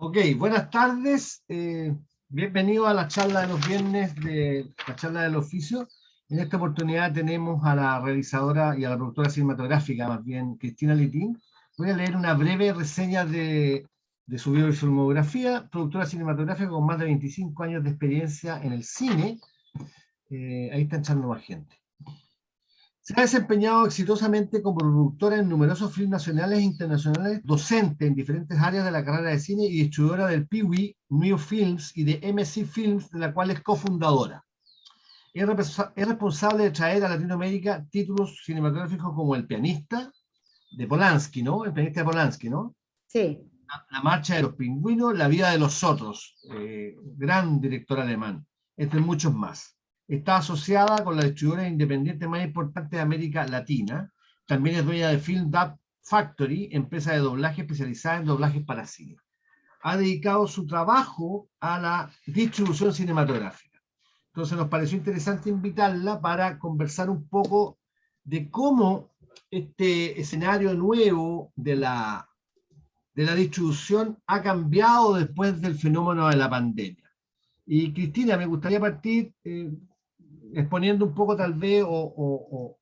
Ok, buenas tardes. Bienvenido a la charla de los viernes de la charla del oficio. En esta oportunidad tenemos a la realizadora y a la productora cinematográfica, más bien, Cristina Litín. Voy a leer una breve reseña de su vida y filmografía. Productora cinematográfica con más de 25 años de experiencia en el cine. Ahí está echando más gente. Se ha desempeñado exitosamente como productora en numerosos films nacionales e internacionales, docente en diferentes áreas de la carrera de cine y distribuidora del Piwi, New Films y de MC Films, de la cual es cofundadora. Es responsable de traer a Latinoamérica títulos cinematográficos como El pianista, de Polanski, ¿no? El pianista de Polanski, ¿no? Sí. La marcha de los pingüinos, La vida de los otros, gran director alemán, entre muchos más. Está asociada con la distribuidora independiente más importante de América Latina. También es dueña de Film Dub Factory, empresa de doblaje especializada en doblajes para cine. Ha dedicado su trabajo a la distribución cinematográfica. Entonces nos pareció interesante invitarla para conversar un poco de cómo este escenario nuevo de la distribución ha cambiado después del fenómeno de la pandemia. Y Cristina, me gustaría partir exponiendo un poco tal vez o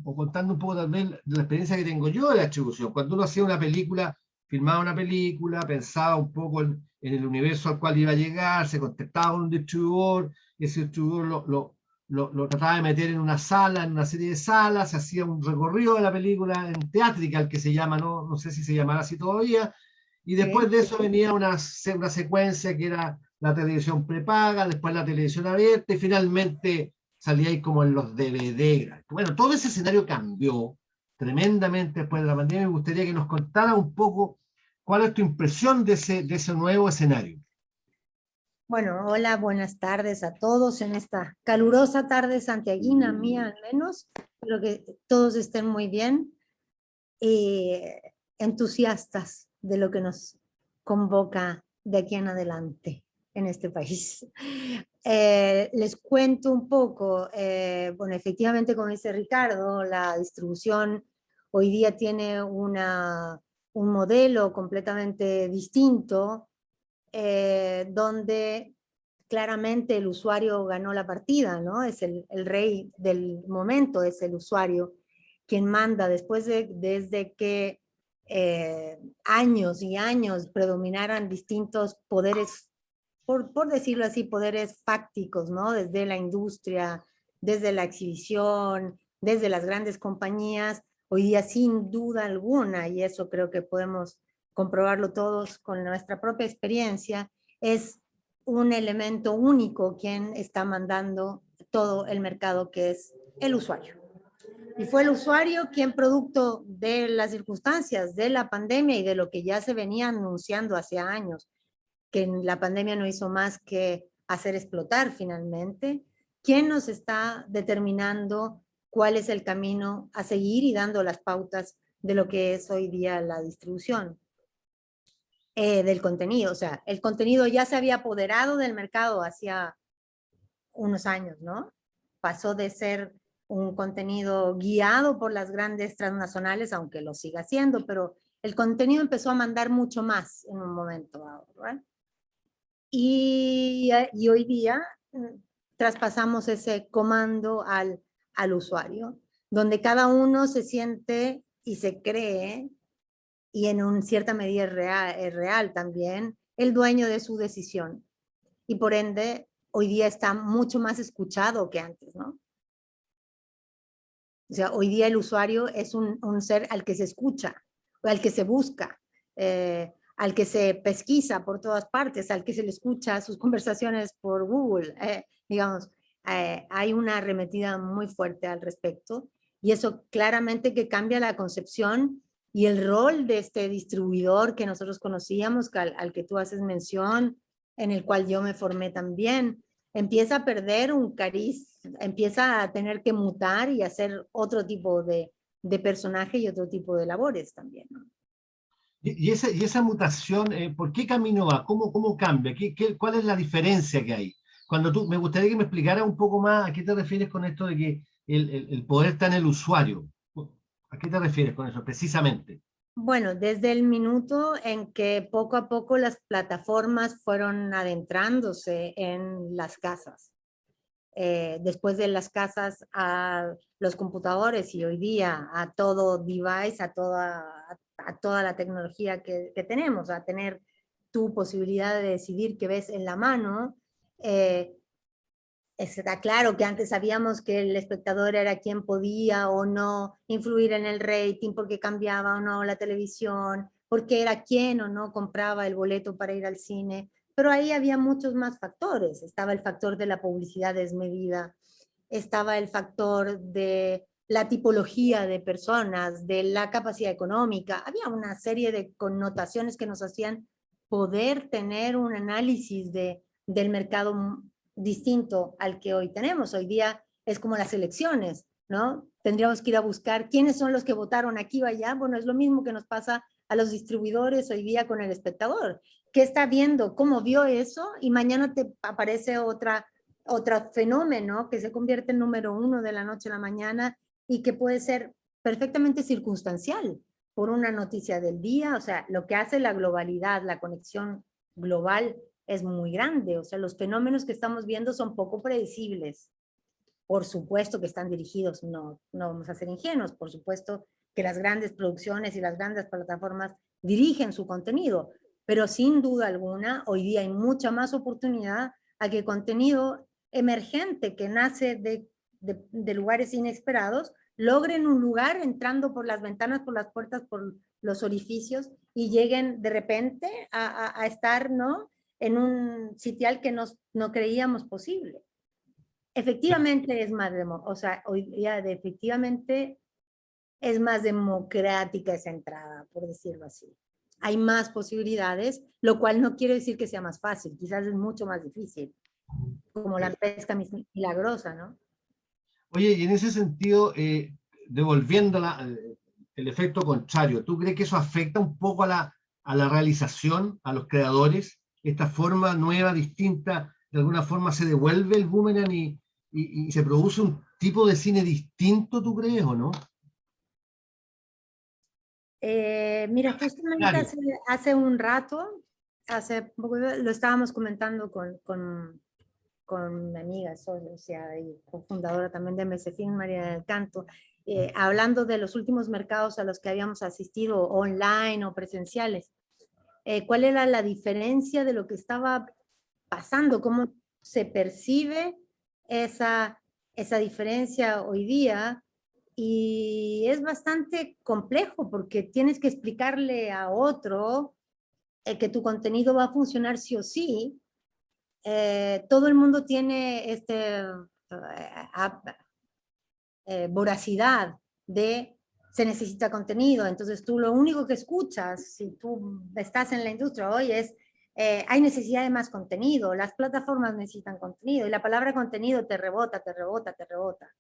contando un poco tal vez de la experiencia que tengo yo de la distribución. Cuando uno hacía una película, filmaba una película, pensaba un poco en el universo al cual iba a llegar, se contactaba con un distribuidor, y ese distribuidor lo trataba de meter en una sala, en una serie de salas, se hacía un recorrido de la película en teatrical que se llama, no sé si se llamará así todavía, y después de eso venía una secuencia que era la televisión prepaga, después la televisión abierta y finalmente salía ahí como en los DVD. Bueno, todo ese escenario cambió tremendamente después de la pandemia. Me gustaría que nos contara un poco cuál es tu impresión de ese nuevo escenario. Bueno, hola, buenas tardes a todos en esta calurosa tarde santiaguina, mía al menos. Espero que todos estén muy bien y entusiastas de lo que nos convoca de aquí en adelante en este país. Les cuento un poco, bueno, efectivamente, como dice Ricardo, la distribución hoy día tiene un modelo completamente distinto, donde claramente el usuario ganó la partida, ¿no? Es el rey del momento, es el usuario quien manda desde que años y años predominaran distintos poderes, por decirlo así, poderes fácticos, ¿no? Desde la industria, desde la exhibición, desde las grandes compañías, hoy día sin duda alguna, y eso creo que podemos comprobarlo todos con nuestra propia experiencia, es un elemento único quien está mandando todo el mercado, que es el usuario. Y fue el usuario quien, producto de las circunstancias de la pandemia y de lo que ya se venía anunciando hace años, que la pandemia no hizo más que hacer explotar finalmente, quien nos está determinando cuál es el camino a seguir y dando las pautas de lo que es hoy día la distribución del contenido. O sea, el contenido ya se había apoderado del mercado hacía unos años, ¿no? Pasó de ser un contenido guiado por las grandes transnacionales, aunque lo siga haciendo, pero el contenido empezó a mandar mucho más en un momento dado, ¿verdad? Y hoy día traspasamos ese comando al usuario, donde cada uno se siente y se cree, y en una cierta medida es real también, el dueño de su decisión. Y por ende, hoy día está mucho más escuchado que antes, ¿no? O sea, hoy día el usuario es un ser al que se escucha, al que se busca, al que se pesquisa por todas partes, al que se le escucha sus conversaciones por Google, digamos. Hay una arremetida muy fuerte al respecto, y eso claramente que cambia la concepción y el rol de este distribuidor que nosotros conocíamos, al que tú haces mención, en el cual yo me formé también. Empieza a perder un cariz, empieza a tener que mutar y hacer otro tipo de personaje y otro tipo de labores también, ¿no? Y esa mutación, ¿por qué camino va? ¿Cómo cambia? ¿Cuál es la diferencia que hay? Me gustaría que me explicara un poco más a qué te refieres con esto de que el poder está en el usuario. ¿A qué te refieres con eso precisamente? Bueno, desde el minuto en que poco a poco las plataformas fueron adentrándose en las casas. Después de las casas a los computadores y hoy día a todo device, a toda la tecnología que tenemos, a tener tu posibilidad de decidir qué ves en la mano. Está claro que antes sabíamos que el espectador era quien podía o no influir en el rating, porque cambiaba o no la televisión, porque era quien o no compraba el boleto para ir al cine, pero ahí había muchos más factores. Estaba el factor de la publicidad desmedida, estaba el factor de la tipología de personas, de la capacidad económica. Había una serie de connotaciones que nos hacían poder tener un análisis del mercado distinto al que hoy tenemos. Hoy día es como las elecciones, ¿no? Tendríamos que ir a buscar quiénes son los que votaron aquí o allá. Bueno, es lo mismo que nos pasa a los distribuidores hoy día con el espectador. ¿Qué está viendo? ¿Cómo vio eso? Y mañana te aparece otro fenómeno que se convierte en número uno de la noche a la mañana y que puede ser perfectamente circunstancial por una noticia del día. O sea, lo que hace la globalidad, la conexión global es muy grande. O sea, los fenómenos que estamos viendo son poco predecibles. Por supuesto que están dirigidos, no vamos a ser ingenuos, por supuesto que las grandes producciones y las grandes plataformas dirigen su contenido, pero sin duda alguna, hoy día hay mucha más oportunidad a que contenido emergente que nace de lugares inesperados, logren un lugar entrando por las ventanas, por las puertas, por los orificios y lleguen de repente a estar, ¿no?, en un sitial que no creíamos posible. Efectivamente es más, o sea, hoy día efectivamente es más democrática esa entrada, por decirlo así. Hay más posibilidades, lo cual no quiere decir que sea más fácil, quizás es mucho más difícil, como la pesca milagrosa, ¿no? Oye, y en ese sentido, devolviéndola, el efecto contrario, ¿tú crees que eso afecta un poco a la realización, a los creadores? Esta forma nueva, distinta, de alguna forma se devuelve el boomerang y se produce un tipo de cine distinto, ¿tú crees o no? Mira, justamente hace un rato, lo estábamos comentando con mi amiga, socia y cofundadora también de MSFIN, María del Canto, hablando de los últimos mercados a los que habíamos asistido, online o presenciales. ¿Cuál era la diferencia de lo que estaba pasando? ¿Cómo se percibe esa diferencia hoy día? Y es bastante complejo porque tienes que explicarle a otro que tu contenido va a funcionar sí o sí. Todo el mundo tiene voracidad de se necesita contenido, entonces tú lo único que escuchas, si tú estás en la industria hoy, es hay necesidad de más contenido, las plataformas necesitan contenido, y la palabra contenido te rebota, te rebota, te rebota.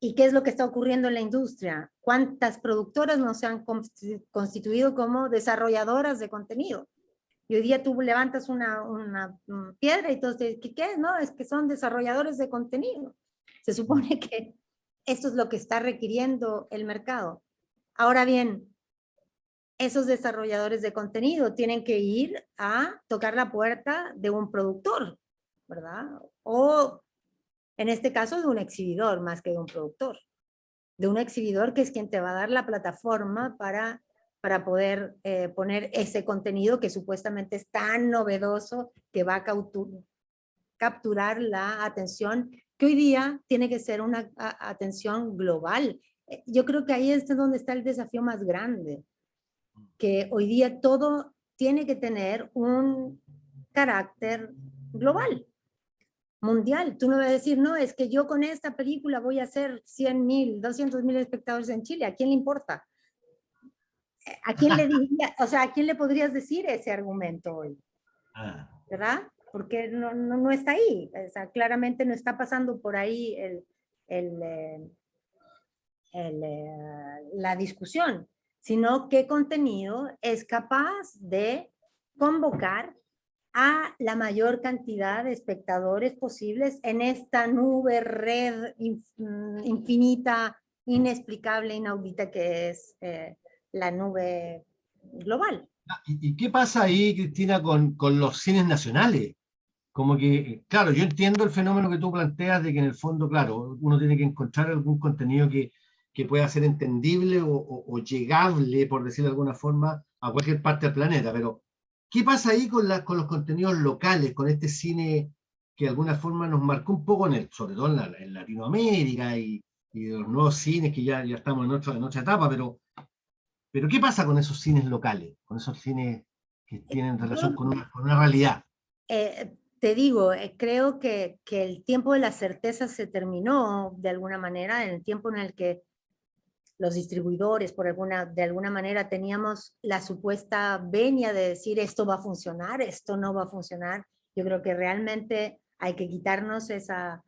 ¿Y qué es lo que está ocurriendo en la industria? ¿Cuántas productoras no se han constituido como desarrolladoras de contenido? Y hoy día tú levantas una piedra y todos te dicen, ¿qué es? No, es que son desarrolladores de contenido. Se supone que esto es lo que está requiriendo el mercado. Ahora bien, esos desarrolladores de contenido tienen que ir a tocar la puerta de un productor, ¿verdad? O en este caso de un exhibidor más que de un productor. De un exhibidor que es quien te va a dar la plataforma para poder poner ese contenido que supuestamente es tan novedoso que va a capturar la atención, que hoy día tiene que ser una atención global. Yo creo que ahí es donde está el desafío más grande, que hoy día todo tiene que tener un carácter global, mundial. Tú no vas a decir, no, es que yo con esta película voy a hacer 100,000, 200,000 espectadores en Chile. ¿A quién le importa? ¿A quién le diría, o sea, a quién le podrías decir ese argumento hoy? ¿Verdad? Porque no está ahí. O sea, claramente no está pasando por ahí la discusión, sino qué contenido es capaz de convocar a la mayor cantidad de espectadores posibles en esta nube, red infinita, inexplicable, inaudita que es la nube global. ¿Y qué pasa ahí, Cristina, con los cines nacionales? Como que, claro, yo entiendo el fenómeno que tú planteas de que en el fondo, claro, uno tiene que encontrar algún contenido que pueda ser entendible o llegable, por decirlo de alguna forma, a cualquier parte del planeta. Pero, ¿qué pasa ahí con los contenidos locales, con este cine que de alguna forma nos marcó un poco, sobre todo en Latinoamérica y de los nuevos cines que ya estamos en otra etapa, pero ¿qué pasa con esos cines locales, con esos cines que tienen relación Yo, con una realidad? te digo, creo que el tiempo de la certeza se terminó de alguna manera, en el tiempo en el que los distribuidores, de alguna manera, teníamos la supuesta venia de decir esto va a funcionar, esto no va a funcionar. Yo creo que realmente hay que quitarnos esa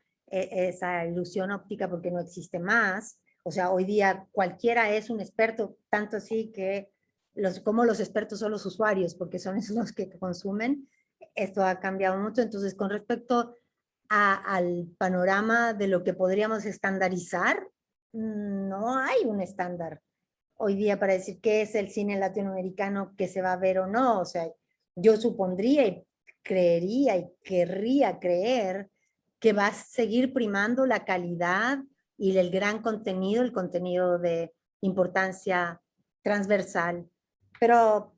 ilusión óptica porque no existe más. O sea, hoy día cualquiera es un experto, tanto así que como los expertos son los usuarios, porque son esos los que consumen. Esto ha cambiado mucho. Entonces, con respecto al panorama de lo que podríamos estandarizar, no hay un estándar hoy día para decir qué es el cine latinoamericano que se va a ver o no. O sea, yo supondría y creería y querría creer que va a seguir primando la calidad y el gran contenido, el contenido de importancia transversal. Pero,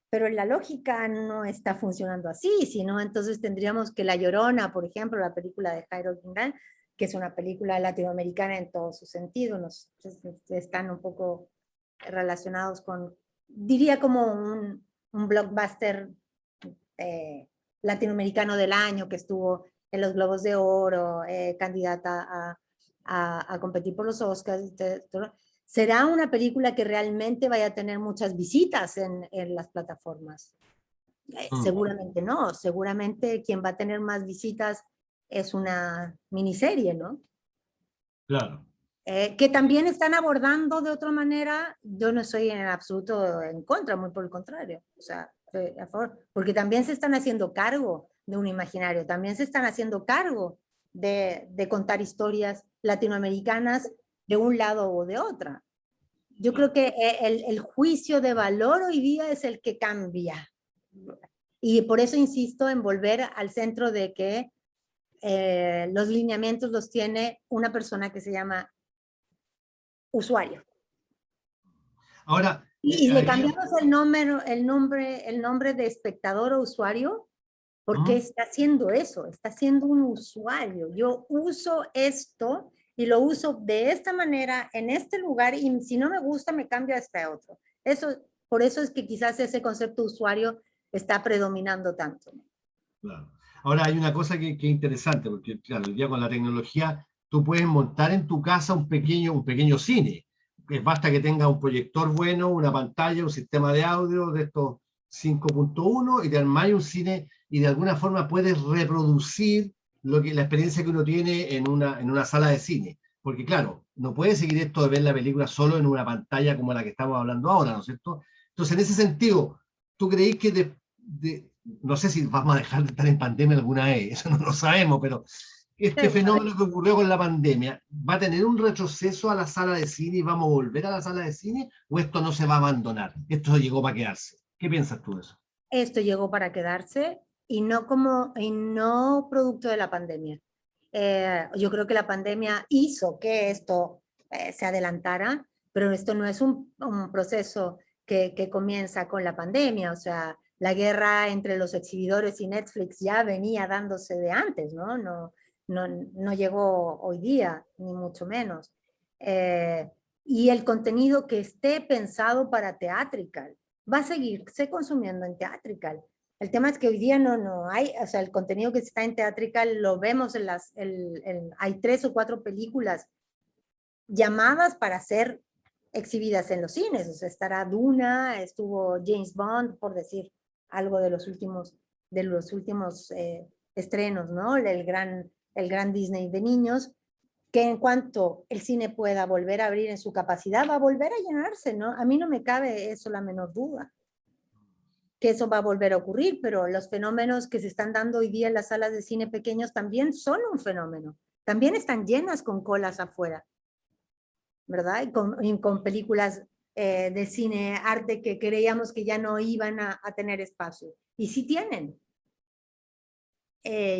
pero la lógica no está funcionando así, sino entonces tendríamos que La Llorona, por ejemplo, la película de Jairo Quintana, que es una película latinoamericana en todo su sentido, están un poco relacionados con, diría como un blockbuster latinoamericano del año que estuvo en los Globos de Oro, candidata a competir por los Oscars. ¿Será una película que realmente vaya a tener muchas visitas en las plataformas? Seguramente no, seguramente quien va a tener más visitas es una miniserie, ¿no? Claro. Que también están abordando de otra manera. Yo no estoy en absoluto en contra, muy por el contrario, o sea, estoy a favor, porque también se están haciendo cargo de un imaginario, también se están haciendo cargo de contar historias latinoamericanas de un lado o de otra. Yo creo que el juicio de valor hoy día es el que cambia. Y por eso insisto en volver al centro de que los lineamientos los tiene una persona que se llama usuario. Ahora, Y le aquí, cambiamos el nombre de espectador o usuario porque ¿Mm? está haciendo eso, está siendo un usuario. Yo uso esto y lo uso de esta manera en este lugar y si no me gusta me cambio a este otro. Por eso es que quizás ese concepto usuario está predominando tanto. Claro. Ahora hay una cosa que es interesante, porque claro, hoy día con la tecnología tú puedes montar en tu casa un pequeño cine. Basta que tenga un proyector bueno, una pantalla, un sistema de audio de estos 5.1 y te armáis un cine y de alguna forma puedes reproducir la experiencia que uno tiene en una sala de cine. Porque claro, no puedes seguir esto de ver la película solo en una pantalla como la que estamos hablando ahora, ¿no es cierto? Entonces, en ese sentido, ¿tú creéis que no sé si vamos a dejar de estar en pandemia alguna vez, eso no lo sabemos, pero este fenómeno que ocurrió con la pandemia, ¿va a tener un retroceso a la sala de cine y vamos a volver a la sala de cine o esto no se va a abandonar? Esto llegó para quedarse. ¿Qué piensas tú de eso? Esto llegó para quedarse y no producto de la pandemia. Yo creo que la pandemia hizo que esto se adelantara, pero esto no es un proceso que comienza con la pandemia. O sea, la guerra entre los exhibidores y Netflix ya venía dándose de antes, ¿no? No llegó hoy día, ni mucho menos. Y el contenido que esté pensado para Theatrical va a seguirse consumiendo en Theatrical. El tema es que hoy día no hay, o sea, el contenido que está en Theatrical lo vemos hay 3 o 4 películas llamadas para ser exhibidas en los cines. O sea, estará Duna, estuvo James Bond, por decir algo de los últimos estrenos, ¿no? El gran Disney de niños, que en cuanto el cine pueda volver a abrir en su capacidad, va a volver a llenarse, ¿no? A mí no me cabe eso la menor duda que eso va a volver a ocurrir, pero los fenómenos que se están dando hoy día en las salas de cine pequeños también son un fenómeno. También están llenas con colas afuera, ¿verdad? Y con películas de cine arte que creíamos que ya no iban a tener espacio. Y sí tienen.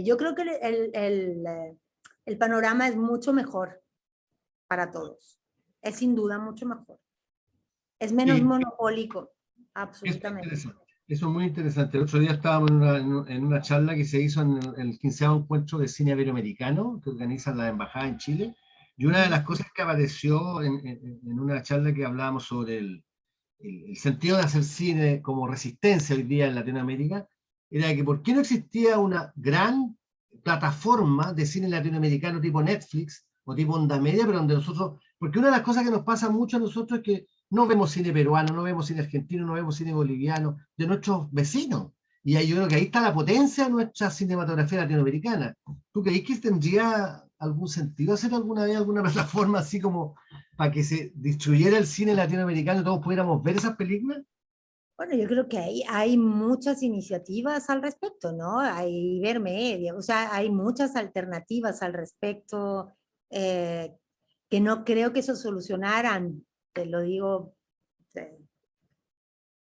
Yo creo que el panorama es mucho mejor para todos. Es sin duda mucho mejor. Es menos Y monopólico, eso es absolutamente. interesante. Eso es muy interesante. El otro día estábamos en una charla que se hizo en el 15º encuentro de cine iberoamericano que organizan la embajada en Chile. Y una de las cosas que apareció en una charla que hablábamos sobre el sentido de hacer cine como resistencia hoy día en Latinoamérica, era que por qué no existía una gran plataforma de cine latinoamericano tipo Netflix o tipo Onda Media, pero donde nosotros, porque una de las cosas que nos pasa mucho a nosotros es que no vemos cine peruano, no vemos cine argentino, no vemos cine boliviano, de nuestros vecinos. Y yo creo que ahí está la potencia de nuestra cinematografía latinoamericana. ¿Tú crees que tendría algún sentido hacer alguna vez alguna plataforma así como para que se distribuyera el cine latinoamericano y todos pudiéramos ver esas películas? Bueno, yo creo que hay muchas iniciativas al respecto, ¿no? Hay Ibermedia, o sea, hay muchas alternativas al respecto eh, que no creo que eso solucionaran, te lo digo, eh,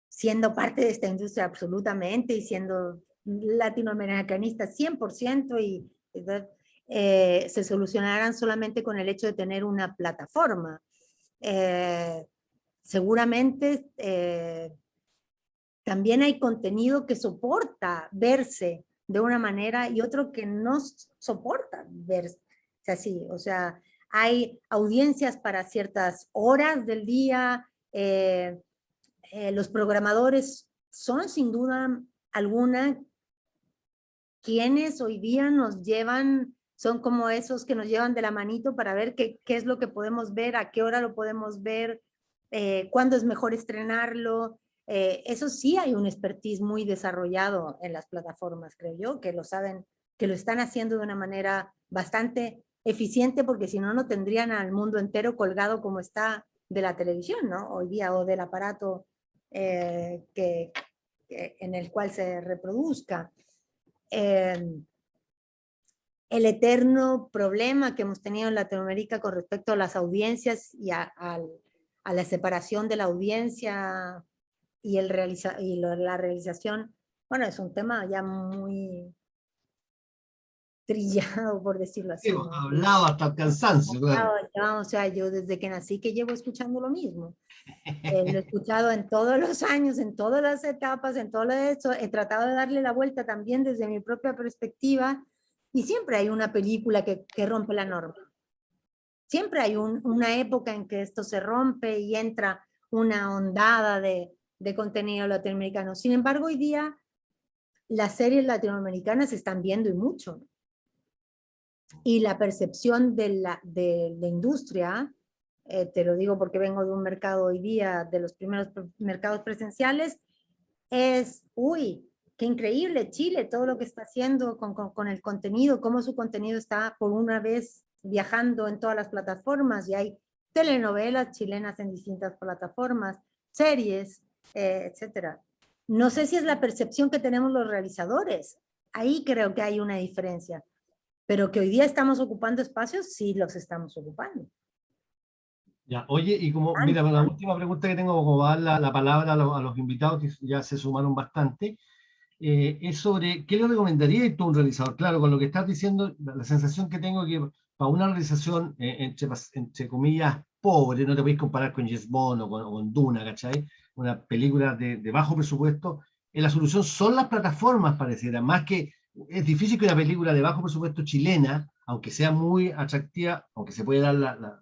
siendo parte de esta industria absolutamente y siendo latinoamericanista 100% se solucionaran solamente con el hecho de tener una plataforma. Seguramente también hay contenido que soporta verse de una manera y otro que no soporta verse así. O sea, hay audiencias para ciertas horas del día. Los programadores son sin duda alguna quienes hoy día nos llevan, son como esos que nos llevan de la manito para ver qué es lo que podemos ver, a qué hora lo podemos ver, cuándo es mejor estrenarlo. Eso sí hay un expertise muy desarrollado en las plataformas, creo yo, que lo saben, que lo están haciendo de una manera bastante eficiente, porque si no, no tendrían al mundo entero colgado como está de la televisión, ¿no? Hoy día, o del aparato en el cual se reproduzca. El eterno problema que hemos tenido en Latinoamérica con respecto a las audiencias y a la separación de la audiencia y la realización, bueno, es un tema ya muy trillado, por decirlo así, Hemos ¿no? hablado hasta el cansancio, claro. Ya, o sea, yo desde que nací que llevo escuchando lo mismo. Lo he escuchado en todos los años, en todas las etapas, en todo eso. He tratado de darle la vuelta también desde mi propia perspectiva y siempre hay una película que rompe la norma. Siempre hay una época en que esto se rompe y entra una ondada de contenido latinoamericano. Sin embargo, hoy día las series latinoamericanas se están viendo y mucho. Y la percepción de la industria, te lo digo porque vengo de un mercado hoy día, de los primeros mercados presenciales, es, uy, qué increíble Chile, todo lo que está haciendo con el contenido, cómo su contenido está por una vez viajando en todas las plataformas, y hay telenovelas chilenas en distintas plataformas, series, etcétera. No sé si es la percepción que tenemos los realizadores, ahí creo que hay una diferencia, pero que hoy día estamos ocupando espacios, sí los estamos ocupando. Ya, oye, y como, mira, la última pregunta que tengo, como va a dar la palabra a los invitados, que ya se sumaron bastante, es sobre, ¿qué le recomendarías tú a un realizador? Claro, con lo que estás diciendo, la sensación que tengo es que para una realización, entre comillas, pobre, no te podéis comparar con James Bond o con Duna, ¿cachai? Una película de bajo presupuesto, la solución son las plataformas, pareciera, más que, es difícil que una película de bajo presupuesto chilena, aunque sea muy atractiva, aunque se puede dar la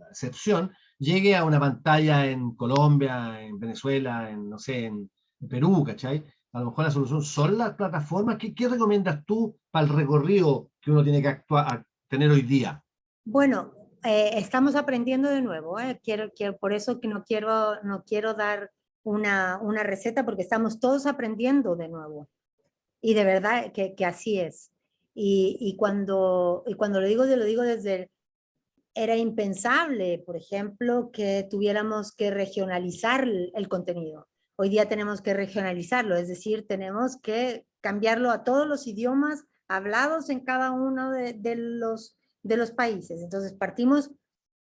excepción, llegue a una pantalla en Colombia, en Venezuela, en, no sé, en Perú, ¿cachai? A lo mejor la solución son las plataformas. ¿Qué recomiendas tú para el recorrido que uno tiene que tener hoy día? Bueno, estamos aprendiendo de nuevo. Por eso que no quiero dar una receta, porque estamos todos aprendiendo de nuevo. Y de verdad que así es. Y cuando lo digo desde, era impensable, por ejemplo, que tuviéramos que regionalizar el contenido. Hoy día tenemos que regionalizarlo, es decir, tenemos que cambiarlo a todos los idiomas hablados en cada uno de los países. Entonces partimos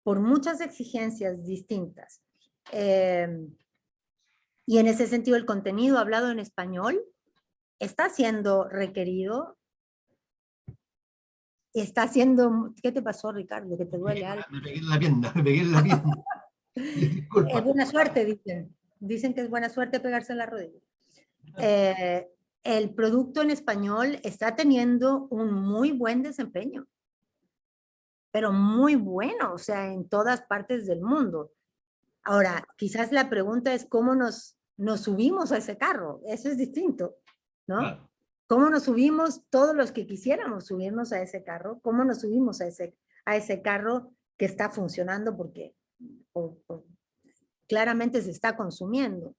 por muchas exigencias distintas. Y en ese sentido el contenido hablado en español está siendo requerido. Está haciendo... ¿Qué te pasó, Ricardo? ¿Que te duele algo? Me pegué en la pierna, me pegué en la pierna. Es Disculpa. buena suerte, dicen. Dicen que es buena suerte pegarse en la rodilla. El producto en español está teniendo un muy buen desempeño, pero muy bueno, o sea, en todas partes del mundo. Ahora, quizás la pregunta es cómo nos subimos a ese carro. Eso es distinto, ¿no? Claro. ¿Cómo nos subimos todos los que quisiéramos subirnos a ese carro? ¿Cómo nos subimos a ese carro que está funcionando porque claramente se está consumiendo?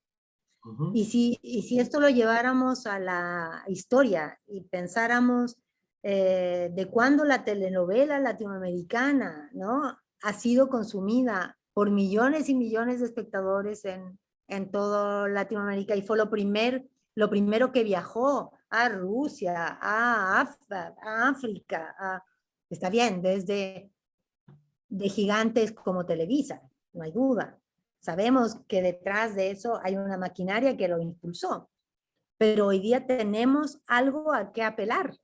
Y si esto lo lleváramos a la historia y pensáramos de cuándo la telenovela latinoamericana, ¿no?, ha sido consumida por millones y millones de espectadores en toda Latinoamérica, y fue lo primero que viajó a Rusia, a África, está bien, desde de gigantes como Televisa, no hay duda. Sabemos que detrás de eso hay una maquinaria que lo impulsó, pero hoy día tenemos algo a qué apelar,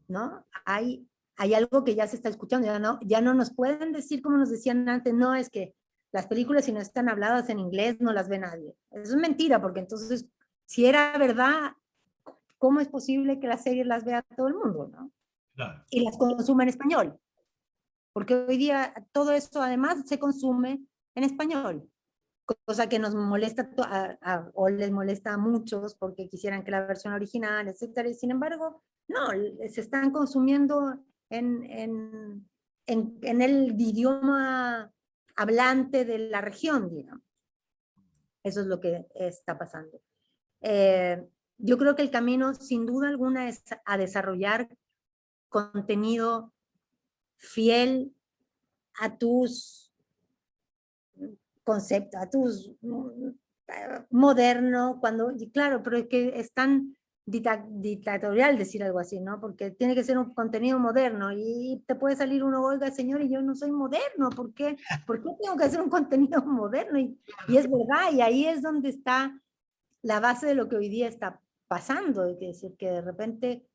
¿no? Hay algo que ya se está escuchando, ya no nos pueden decir como nos decían antes, no, es que las películas si no están habladas en inglés no las ve nadie. Eso es mentira, porque entonces, si era verdad, ¿cómo es posible que las series las vea todo el mundo, no? Claro. Y las consuma en español. Porque hoy día todo esto además se consume en español, cosa que nos molesta o les molesta a muchos porque quisieran que la versión original, etcétera, y sin embargo, no, se están consumiendo en el idioma hablante de la región, digamos. Eso es lo que está pasando. Yo creo que el camino, sin duda alguna, es a desarrollar contenido fiel a tus conceptos, a tus moderno, claro, pero es que es tan dictatorial decir algo así, ¿no? Porque tiene que ser un contenido moderno y te puede salir uno, oiga, señor, y yo no soy moderno, ¿por qué tengo que hacer un contenido moderno? Y es verdad, y ahí es donde está la base de lo que hoy día está pasando, es decir, que de repente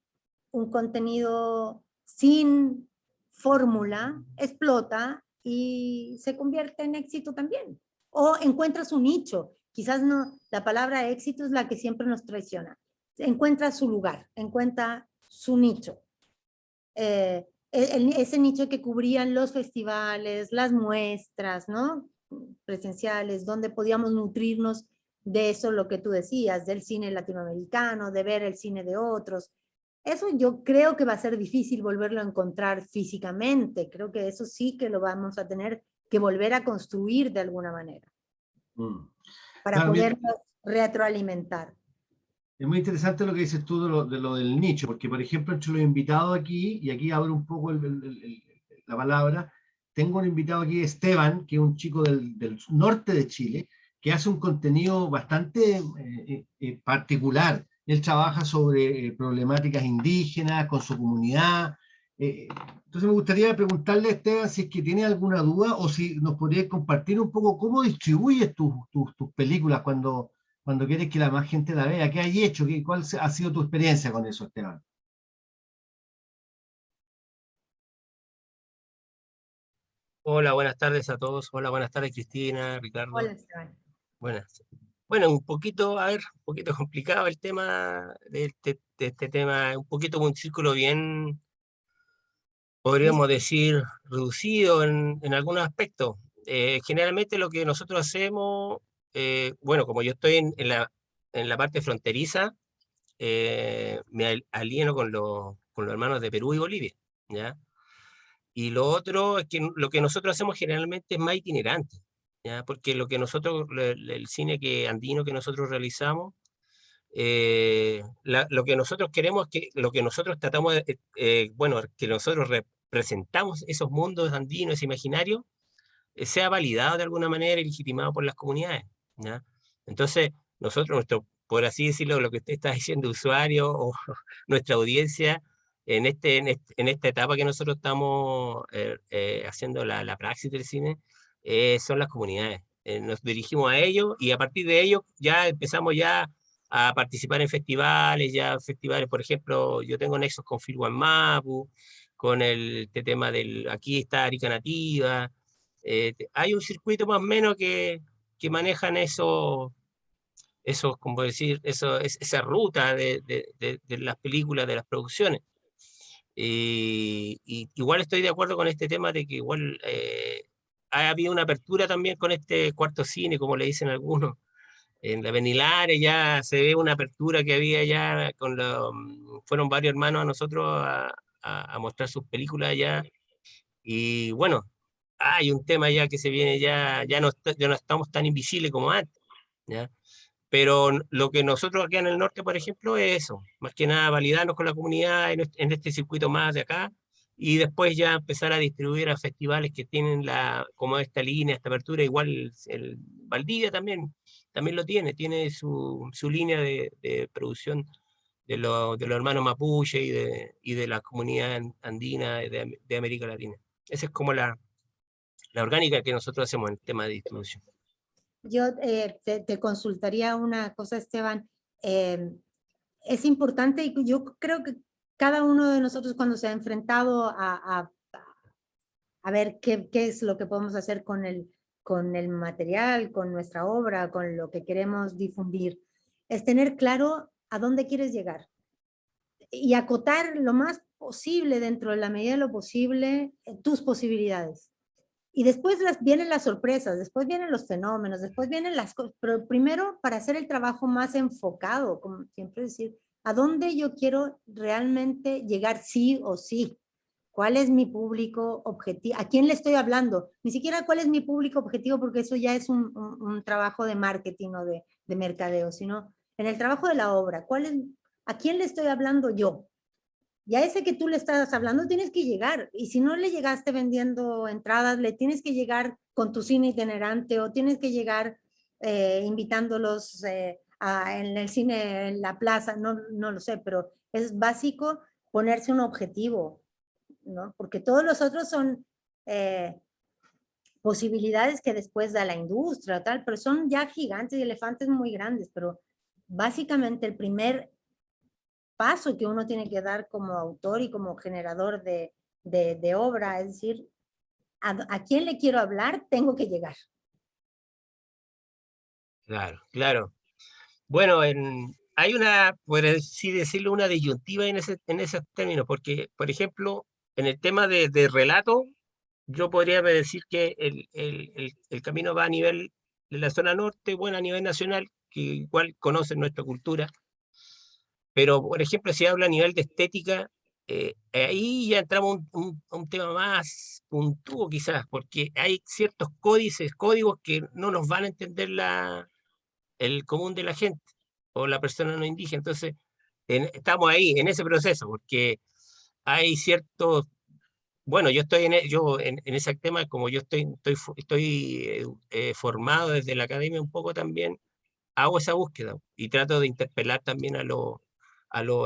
un contenido sin fórmula explota y se convierte en éxito también. O encuentras un nicho. Quizás no, la palabra éxito es la que siempre nos traiciona. Encuentra su lugar, encuentra su nicho. Ese nicho que cubrían los festivales, las muestras, ¿no?, presenciales, donde podíamos nutrirnos de eso, lo que tú decías, del cine latinoamericano, de ver el cine de otros. Eso yo creo que va a ser difícil volverlo a encontrar físicamente. Creo que eso sí que lo vamos a tener que volver a construir de alguna manera para Claro, poderlo retroalimentar. es muy interesante lo que dices tú de lo del nicho, porque por ejemplo entre los invitados aquí, y aquí abro un poco la palabra, tengo un invitado aquí, Esteban, que es un chico del norte de Chile, que hace un contenido bastante particular. Él trabaja sobre problemáticas indígenas con su comunidad. Entonces me gustaría preguntarle a Esteban si es que tiene alguna duda o si nos podría compartir un poco cómo distribuyes tus películas cuando quieres que la más gente la vea. ¿Qué hay hecho? ¿Cuál ha sido tu experiencia con eso, Esteban? Hola, buenas tardes a todos. Hola, buenas tardes, Cristina, Ricardo. Hola, Esteban. Buenas. Bueno, un poquito, a ver, un poquito complicado el tema de este tema, un poquito un círculo bien, podríamos decir, reducido en algunos aspectos. Generalmente lo que nosotros hacemos, bueno, como yo estoy en la parte fronteriza, me alieno con los hermanos de Perú y Bolivia, ¿ya? Y lo otro es que lo que nosotros hacemos generalmente es más itinerante, ¿ya? Porque lo que nosotros, el cine andino que nosotros realizamos, lo que nosotros queremos es que lo que nosotros tratamos de, bueno, que nosotros representamos esos mundos andinos imaginarios, sea validado de alguna manera y legitimado por las comunidades, ¿ya? Entonces, por así decirlo, lo que usted está diciendo, usuario o nuestra audiencia, en esta etapa que nosotros estamos haciendo la praxis del cine, son las comunidades. Nos dirigimos a ellos y a partir de ellos ya empezamos ya a participar en festivales, por ejemplo, yo tengo nexos con Filwan Mapu, con este tema del, aquí está Arica Nativa, hay un circuito más o menos que manejan como decir, esa ruta de las películas, de las producciones. Y igual estoy de acuerdo con este tema de que igual ha habido una apertura también con este cuarto cine, como le dicen algunos. En la Benilares ya se ve una apertura que había ya fueron varios hermanos a nosotros a mostrar sus películas allá. Y bueno, hay un tema ya que se viene ya no estamos tan invisibles como antes, ¿ya? Pero lo que nosotros acá en el norte, por ejemplo, es eso, más que nada validarnos con la comunidad en este circuito más de acá y después ya empezar a distribuir a festivales que tienen como esta línea, esta apertura, igual el Valdivia también lo tiene su línea de producción de los hermanos mapuche y de la comunidad andina de América Latina. Esa es como la orgánica que nosotros hacemos en el tema de distribución. Yo te consultaría una cosa, Esteban. Es importante, y yo creo que cada uno de nosotros cuando se ha enfrentado a ver qué es lo que podemos hacer con el material, con nuestra obra, con lo que queremos difundir, es tener claro a dónde quieres llegar y acotar lo más posible, dentro de la medida de lo posible, tus posibilidades. Y después vienen las sorpresas, después vienen los fenómenos, después vienen las cosas, pero primero para hacer el trabajo más enfocado, como siempre decir, ¿a dónde yo quiero realmente llegar sí o sí? ¿Cuál es mi público objetivo? ¿A quién le estoy hablando? Ni siquiera cuál es mi público objetivo, porque eso ya es un trabajo de marketing o de mercadeo, sino en el trabajo de la obra. ¿A quién le estoy hablando yo? Y a ese que tú le estás hablando tienes que llegar. Y si no le llegaste vendiendo entradas, le tienes que llegar con tu cine itinerante o tienes que llegar invitándolos en el cine, en la plaza, no lo sé, pero es básico ponerse un objetivo, ¿no? Porque todos los otros son posibilidades que después da la industria, tal, pero son ya gigantes y elefantes muy grandes, pero básicamente el primer paso que uno tiene que dar como autor y como generador de obra, es decir, a quién le quiero hablar, tengo que llegar. Claro, claro. Bueno, hay por así decirlo, una disyuntiva en esos términos, porque, por ejemplo, en el tema de relato, yo podría decir que el camino va a nivel de la zona norte, bueno, a nivel nacional, que igual conocen nuestra cultura, pero, por ejemplo, si habla a nivel de estética, ahí ya entramos a un tema más puntuo quizás, porque hay ciertos códigos que no nos van a entender el común de la gente o la persona no indígena. Entonces, estamos ahí, en ese proceso, porque hay ciertos, bueno, yo estoy en ese tema, como yo estoy formado desde la academia un poco también, hago esa búsqueda y trato de interpelar también a los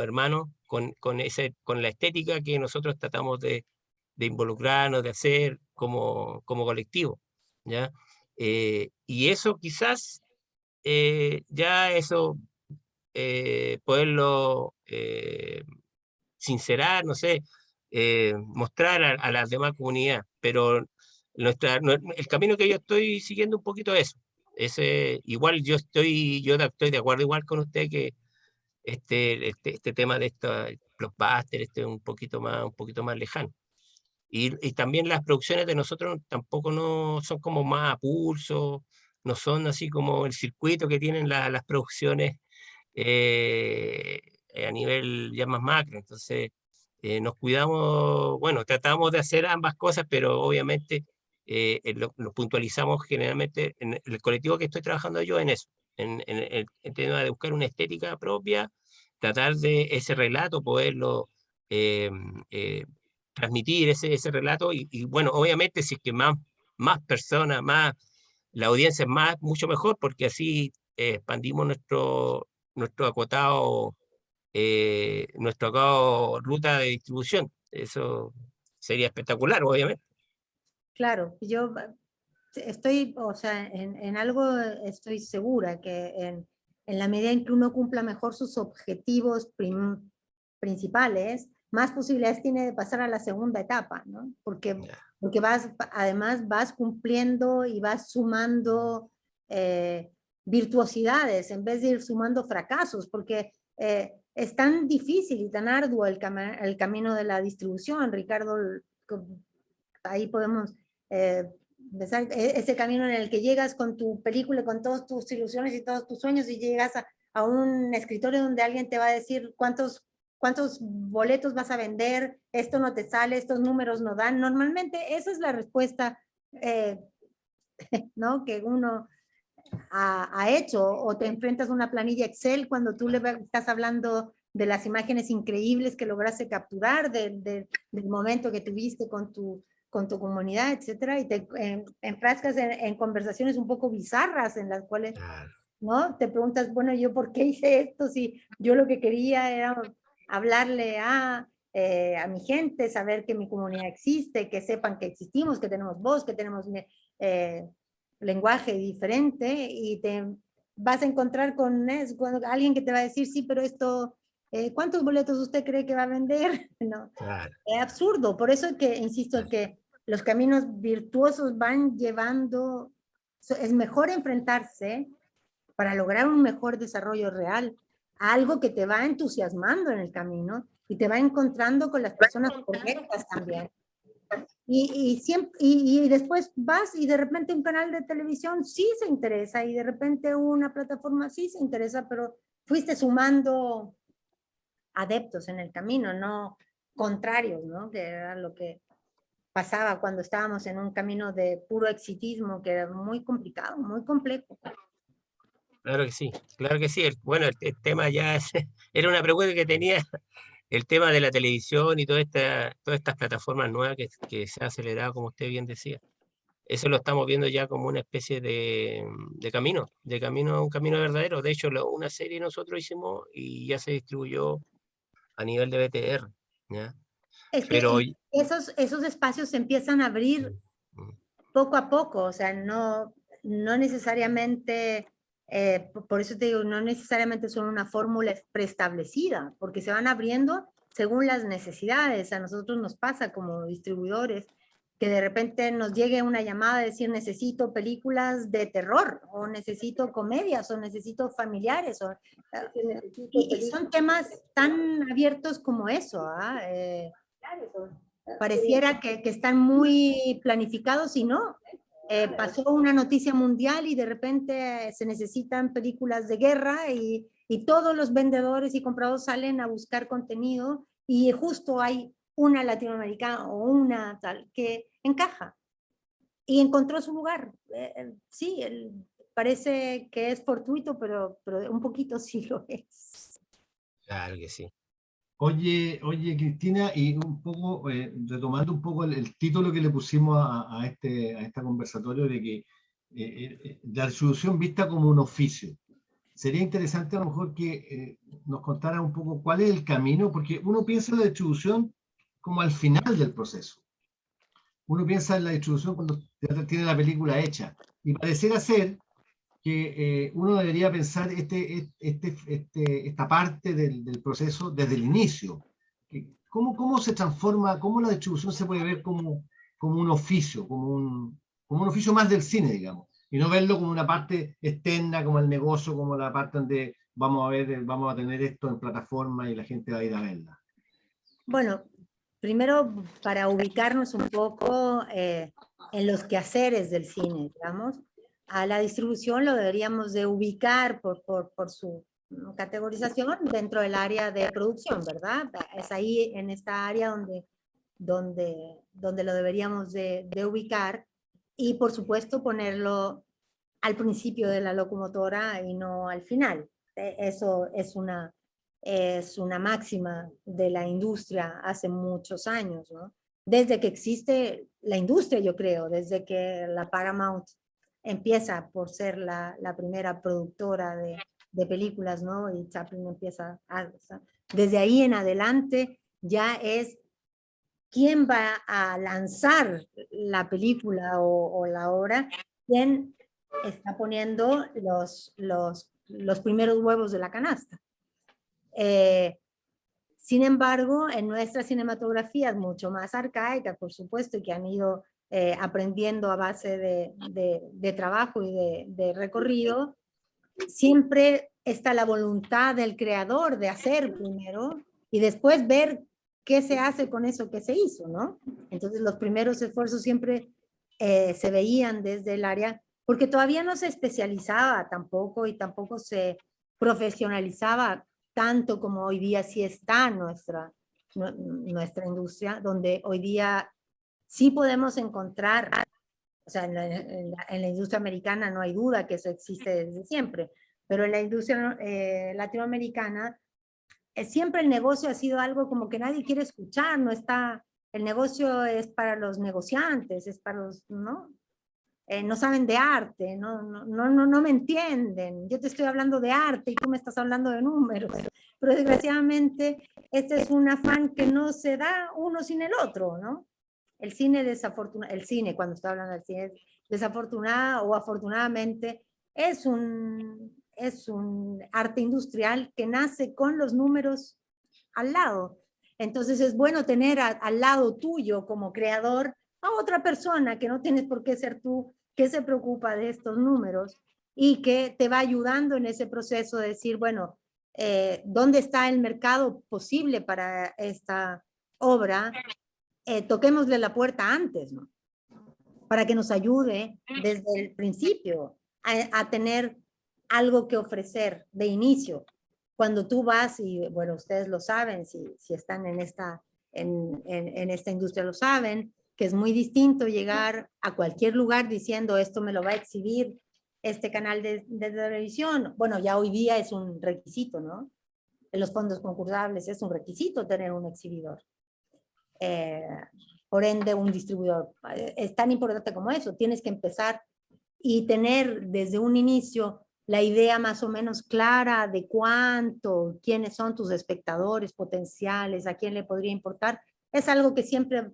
hermanos con la estética que nosotros tratamos de involucrarnos, de hacer como colectivo, ¿ya? Y eso quizás, ya eso, poderlo sincerar, no sé, mostrar a las demás comunidades, pero el camino que yo estoy siguiendo un poquito es eso. Igual yo estoy de acuerdo igual con usted que este tema de estos blockbusters es un poquito más lejano. Y también las producciones de nosotros tampoco no son como más a pulso, no son así como el circuito que tienen las producciones eh, a nivel ya más macro. Entonces, nos cuidamos, bueno, tratamos de hacer ambas cosas, pero obviamente lo puntualizamos generalmente en el colectivo que estoy trabajando yo en eso, en el tema de buscar una estética propia, tratar de ese relato, poderlo eh, eh, transmitir ese relato y bueno, obviamente si es que más personas, la audiencia es mucho mejor porque así expandimos nuestro acotado ruta de distribución. Eso sería espectacular, obviamente. Claro, yo estoy, o sea, en algo estoy segura, que en la medida en que uno cumpla mejor sus objetivos principales, más posibilidades tiene de pasar a la segunda etapa, ¿no? Porque además vas cumpliendo y vas sumando virtuosidades en vez de ir sumando fracasos, porque es tan difícil y tan arduo el camino de la distribución, Ricardo. Ahí podemos empezar ese camino en el que llegas con tu película, con todas tus ilusiones y todos tus sueños, y llegas a un escritorio donde alguien te va a decir cuántos boletos vas a vender, esto no te sale, estos números no dan. Normalmente esa es la respuesta ¿no? que uno ha hecho, o te enfrentas a una planilla Excel cuando tú le estás hablando de las imágenes increíbles que lograste capturar, del momento que tuviste con tu comunidad, etcétera, y te enfrascas en conversaciones un poco bizarras en las cuales, ¿no? Te preguntas, bueno, ¿yo por qué hice esto? Si yo lo que quería era hablarle a mi gente, saber que mi comunidad existe, que sepan que existimos, que tenemos voz, que tenemos lenguaje diferente, y te vas a encontrar con alguien que te va a decir, sí, pero esto, ¿cuántos boletos usted cree que va a vender? No, es absurdo. Por eso es que, insisto, que los caminos virtuosos van llevando, es mejor enfrentarse para lograr un mejor desarrollo real a algo que te va entusiasmando en el camino y te va encontrando con las personas correctas también. Y después vas y de repente un canal de televisión sí se interesa, y de repente una plataforma sí se interesa, pero fuiste sumando adeptos en el camino, no contrarios, ¿no? Que era lo que pasaba cuando estábamos en un camino de puro exitismo, que era muy complicado, muy complejo. Claro que sí, claro que sí. Bueno, el tema ya era una pregunta que tenía, el tema de la televisión y todas estas plataformas nuevas que se ha acelerado, como usted bien decía. Eso lo estamos viendo ya como una especie de camino, un camino verdadero. De hecho, una serie nosotros hicimos y ya se distribuyó a nivel de BTR, ¿ya? Es Pero que esos espacios se empiezan a abrir poco a poco, o sea, no necesariamente, por eso te digo, no necesariamente son una fórmula preestablecida, porque se van abriendo según las necesidades. A nosotros nos pasa como distribuidores que de repente nos llegue una llamada de decir, necesito películas de terror, o necesito comedias, o necesito familiares, y son temas tan abiertos como eso, pareciera que están muy planificados, y no. Pasó una noticia mundial y de repente se necesitan películas de guerra, y todos los vendedores y compradores salen a buscar contenido, y justo hay una latinoamericana o una tal que encaja y encontró su lugar. Sí, parece que es fortuito, pero un poquito sí lo es. claro que sí. Oye, Cristina, y un poco, retomando un poco el título que le pusimos a este conversatorio, de que la distribución vista como un oficio. Sería interesante a lo mejor que nos contara un poco cuál es el camino, porque uno piensa en la distribución como al final del proceso. Uno piensa en la distribución cuando ya tiene la película hecha, y pareciera ser que uno debería pensar esta parte del proceso desde el inicio. ¿Cómo se transforma, cómo la distribución se puede ver como un oficio, como un oficio más del cine, digamos, y no verlo como una parte externa, como el negocio, como la parte donde vamos a tener esto en plataforma y la gente va a ir a verla? Bueno, primero, para ubicarnos un poco en los quehaceres del cine, digamos, a la distribución lo deberíamos de ubicar por su categorización dentro del área de producción, ¿verdad? Es ahí, en esta área, donde lo deberíamos de ubicar, y por supuesto ponerlo al principio de la locomotora y no al final. Eso es una máxima de la industria hace muchos años, ¿no? Desde que existe la industria, yo creo, desde que la Paramount empieza por ser la primera productora de películas, ¿no? Y Chaplin empieza desde ahí en adelante ya es quién va a lanzar la película o la obra, quién está poniendo los primeros huevos de la canasta. Sin embargo, en nuestra cinematografía es mucho más arcaica, por supuesto, y que han ido aprendiendo a base de trabajo y de recorrido, siempre está la voluntad del creador de hacer primero y después ver qué se hace con eso que se hizo, ¿no? Entonces los primeros esfuerzos siempre se veían desde el área, porque todavía no se especializaba tampoco y tampoco se profesionalizaba tanto como hoy día sí está nuestra industria, donde hoy día sí podemos encontrar, o sea, en la industria americana no hay duda que eso existe desde siempre, pero en la industria latinoamericana siempre el negocio ha sido algo como que nadie quiere escuchar, no está, el negocio es para los negociantes, es para los, ¿no? No saben de arte, no me entienden, yo te estoy hablando de arte y tú me estás hablando de números, pero desgraciadamente este es un afán que no se da uno sin el otro, ¿no? El cine el cine, cuando estoy hablando del cine, desafortunada o afortunadamente, es un arte industrial que nace con los números al lado. Entonces es bueno tener al lado tuyo como creador a otra persona que no tienes por qué ser tú, que se preocupa de estos números y que te va ayudando en ese proceso de decir, bueno, ¿dónde está el mercado posible para esta obra? Toquémosle la puerta antes, ¿no? Para que nos ayude desde el principio a tener algo que ofrecer de inicio. Cuando tú vas, y bueno, ustedes lo saben, si están en esta industria lo saben, que es muy distinto llegar a cualquier lugar diciendo esto me lo va a exhibir este canal de televisión. Bueno, ya hoy día es un requisito, ¿no? En los fondos concursables es un requisito tener un exhibidor. Por ende, un distribuidor. Es tan importante como eso. Tienes que empezar y tener desde un inicio la idea más o menos clara de cuánto, quiénes son tus espectadores potenciales, a quién le podría importar. Es algo que siempre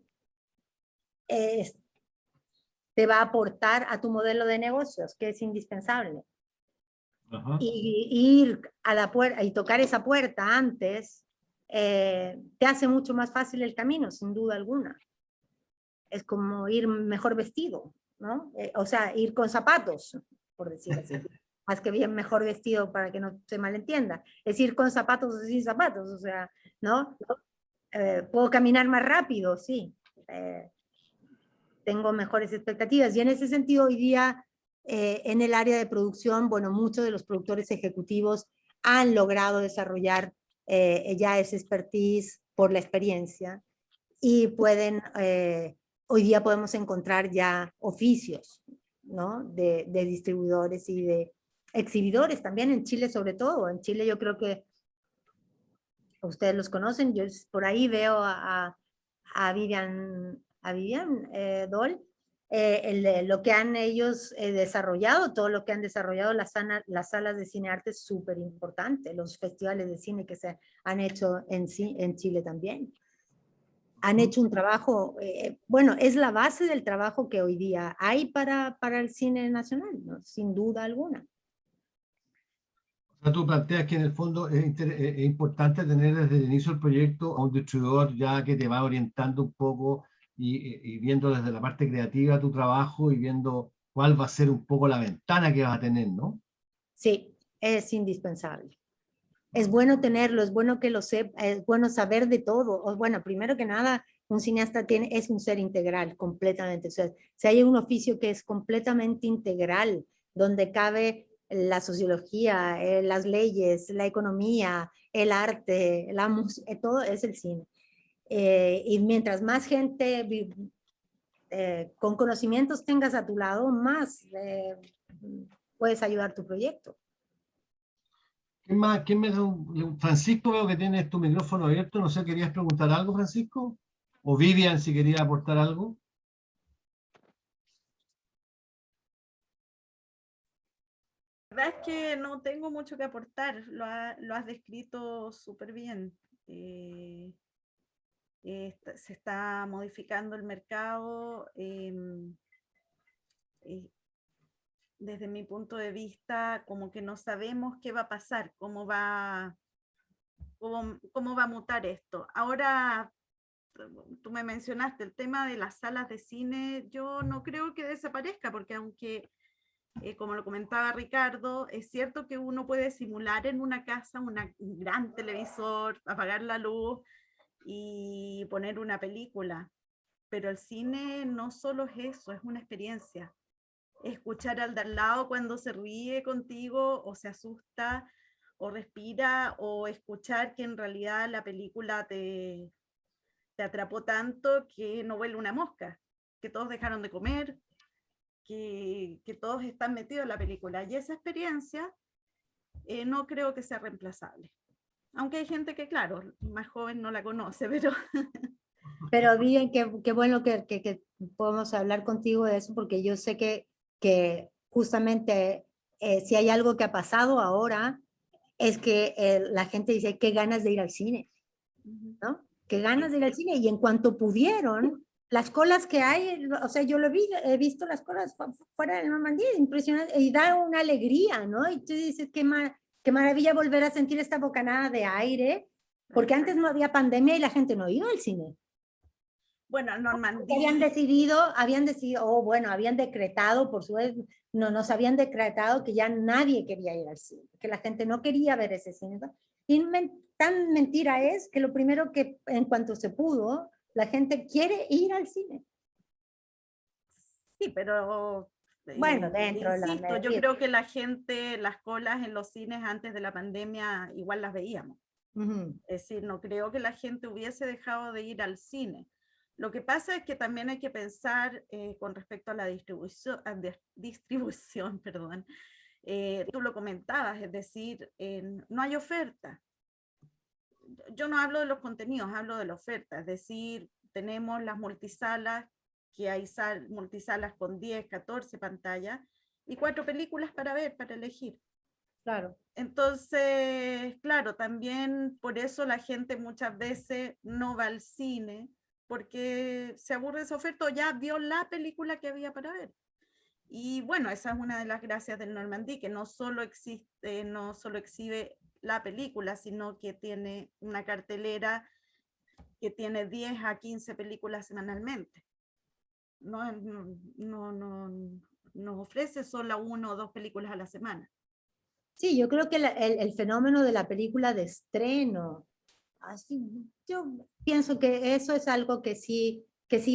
te va a aportar a tu modelo de negocios, que es indispensable. Ajá. Y ir a la puerta y tocar esa puerta antes te hace mucho más fácil el camino, sin duda alguna. Es como ir mejor vestido, ¿no? O sea, ir con zapatos, por decir así. Más que bien mejor vestido para que no se malentienda. Es ir con zapatos o sin zapatos, o sea, ¿no? Puedo caminar más rápido, sí. Tengo mejores expectativas. Y en ese sentido, hoy día, en el área de producción, bueno, muchos de los productores ejecutivos han logrado desarrollar ya esa expertise por la experiencia y pueden, hoy día podemos encontrar ya oficios, ¿no? De distribuidores y de exhibidores también en Chile sobre todo. En Chile yo creo que ustedes los conocen, yo por ahí veo a Vivian Dole, lo que han ellos desarrollado, todo lo que han desarrollado las salas de cine arte es súper importante, los festivales de cine que se han hecho en Chile también. Han hecho un trabajo, bueno, es la base del trabajo que hoy día hay para el cine nacional, ¿no? Sin duda alguna. O sea, tú planteas que en el fondo es importante tener desde el inicio del proyecto a un distribuidor ya que te va orientando un poco y viendo desde la parte creativa tu trabajo y viendo cuál va a ser un poco la ventana que vas a tener, ¿no? Sí, es indispensable. Es bueno tenerlo, es bueno que lo sepa, es bueno saber de todo. O, bueno, primero que nada, un cineasta es un ser integral, completamente. O sea, si hay un oficio que es completamente integral, donde cabe la sociología, las leyes, la economía, el arte, la música, todo es el cine. Y mientras más gente con conocimientos tengas a tu lado, más puedes ayudar tu proyecto. ¿Quién más? Francisco, veo que tienes tu micrófono abierto. No sé, ¿querías preguntar algo, Francisco? O Vivian, si quería aportar algo. La verdad es que no tengo mucho que aportar, lo has descrito súper bien. se está modificando el mercado. Desde mi punto de vista, como que no sabemos qué va a pasar, cómo va a mutar esto. Ahora, tú me mencionaste el tema de las salas de cine. Yo no creo que desaparezca, porque aunque, como lo comentaba Ricardo, es cierto que uno puede simular en una casa un gran televisor, apagar la luz y poner una película, pero el cine no solo es eso, es una experiencia. Escuchar al de al lado cuando se ríe contigo o se asusta o respira, o escuchar que en realidad la película te atrapó tanto que no vuela una mosca, que todos dejaron de comer, que todos están metidos en la película. Y esa experiencia no creo que sea reemplazable. Aunque hay gente que, claro, más joven no la conoce, pero... Pero bien, qué bueno que podemos hablar contigo de eso, porque yo sé que justamente si hay algo que ha pasado ahora, es que la gente dice, qué ganas de ir al cine, ¿no? Qué ganas de ir al cine. Y en cuanto pudieron, las colas que hay, o sea, yo he visto las colas fuera de Normandía, impresionante, y da una alegría, ¿no? Y tú dices, qué maravilla volver a sentir esta bocanada de aire, porque antes no había pandemia y la gente no iba al cine. Bueno, Normandía. Habían decidido, oh, bueno, habían decretado, por su vez, nos habían decretado que ya nadie quería ir al cine, que la gente no quería ver ese cine. Y tan mentira es que lo primero que, en cuanto se pudo, la gente quiere ir al cine. Sí, pero bueno, dentro de insisto, yo creo que la gente, las colas en los cines antes de la pandemia igual las veíamos. Es decir, no creo que la gente hubiese dejado de ir al cine. Lo que pasa es que también hay que pensar con respecto a la distribución, perdón. Tú lo comentabas, es decir, no hay oferta. Yo no hablo de los contenidos, hablo de la oferta, es decir, tenemos las multisalas, que hay multisalas con 10, 14 pantallas y 4 películas para ver, para elegir. Claro. Entonces, claro, también por eso la gente muchas veces no va al cine, porque se aburre de esa oferta o ya vio la película que había para ver. Y bueno, esa es una de las gracias del Normandí, que no solo exhibe la película, sino que tiene una cartelera que tiene 10 a 15 películas semanalmente. No ofrece solo 1 o 2 películas a la semana. Sí, yo creo que el fenómeno de la película de estreno, así, yo pienso que eso es algo que sí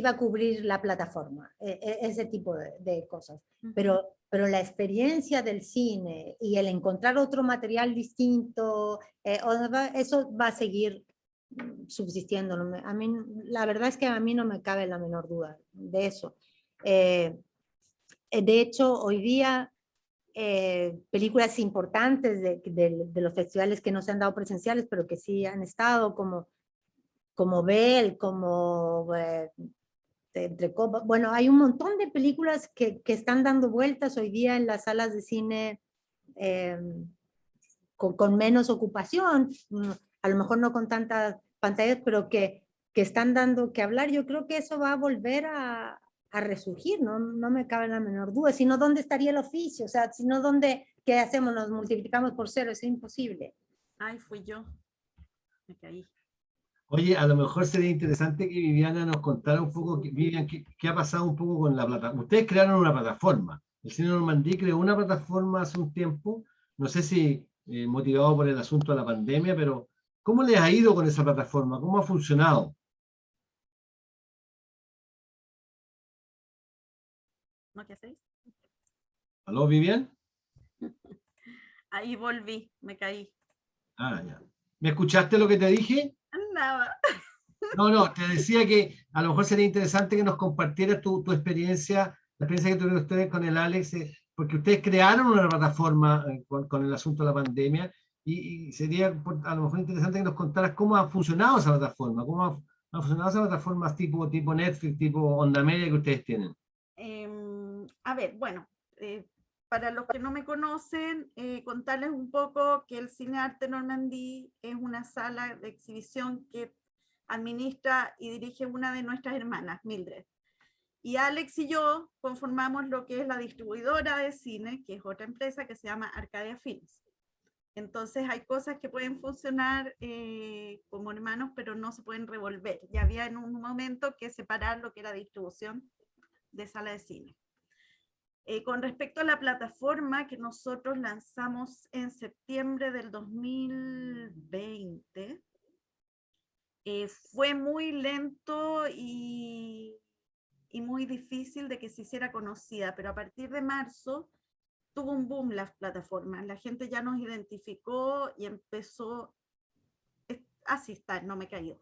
va a cubrir la plataforma, ese tipo de cosas. Pero la experiencia del cine y el encontrar otro material distinto, eso va a seguir subsistiendo. A mí, la verdad es que a mí no me cabe la menor duda de eso. De hecho, hoy día películas importantes de los festivales que no se han dado presenciales, pero que sí han estado, como Bell, como entre copas. Bueno, hay un montón de películas que están dando vueltas hoy día en las salas de cine con menos ocupación, a lo mejor no con tantas pantallas, pero que están dando que hablar. Yo creo que eso va a volver a resurgir, no me cabe la menor duda, sino dónde estaría el oficio, o sea, sino dónde, ¿qué hacemos? Nos multiplicamos por 0, es imposible. Ay, fui yo, me caí. Oye, a lo mejor sería interesante que Viviana nos contara un poco, Vivian, qué ha pasado un poco con la plataforma. Ustedes crearon una plataforma, el Cine Normandí creó una plataforma hace un tiempo, no sé si motivado por el asunto de la pandemia, pero ¿cómo les ha ido con esa plataforma? ¿Cómo ha funcionado? ¿No qué hacéis? ¿Aló, Vivian? Ahí volví, me caí. Ah, ya. ¿Me escuchaste lo que te dije? Nada. No, te decía que a lo mejor sería interesante que nos compartieras tu experiencia, la experiencia que tuvieron ustedes con el Alex, porque ustedes crearon una plataforma con el asunto de la pandemia y sería a lo mejor interesante que nos contaras cómo ha funcionado esa plataforma, cómo ha funcionado esa plataforma tipo Netflix, tipo Onda Media que ustedes tienen. A ver, bueno, para los que no me conocen, contarles un poco que el Cine Arte Normandí es una sala de exhibición que administra y dirige una de nuestras hermanas, Mildred. Y Alex y yo conformamos lo que es la distribuidora de cine, que es otra empresa que se llama Arcadia Films. Entonces hay cosas que pueden funcionar como hermanos, pero no se pueden revolver. Ya había en un momento que separar lo que era distribución de sala de cine. Con respecto a la plataforma que nosotros lanzamos en septiembre del 2020, fue muy lento y muy difícil de que se hiciera conocida, pero a partir de marzo tuvo un boom las plataformas, la gente ya nos identificó y empezó, así está, no me he caído,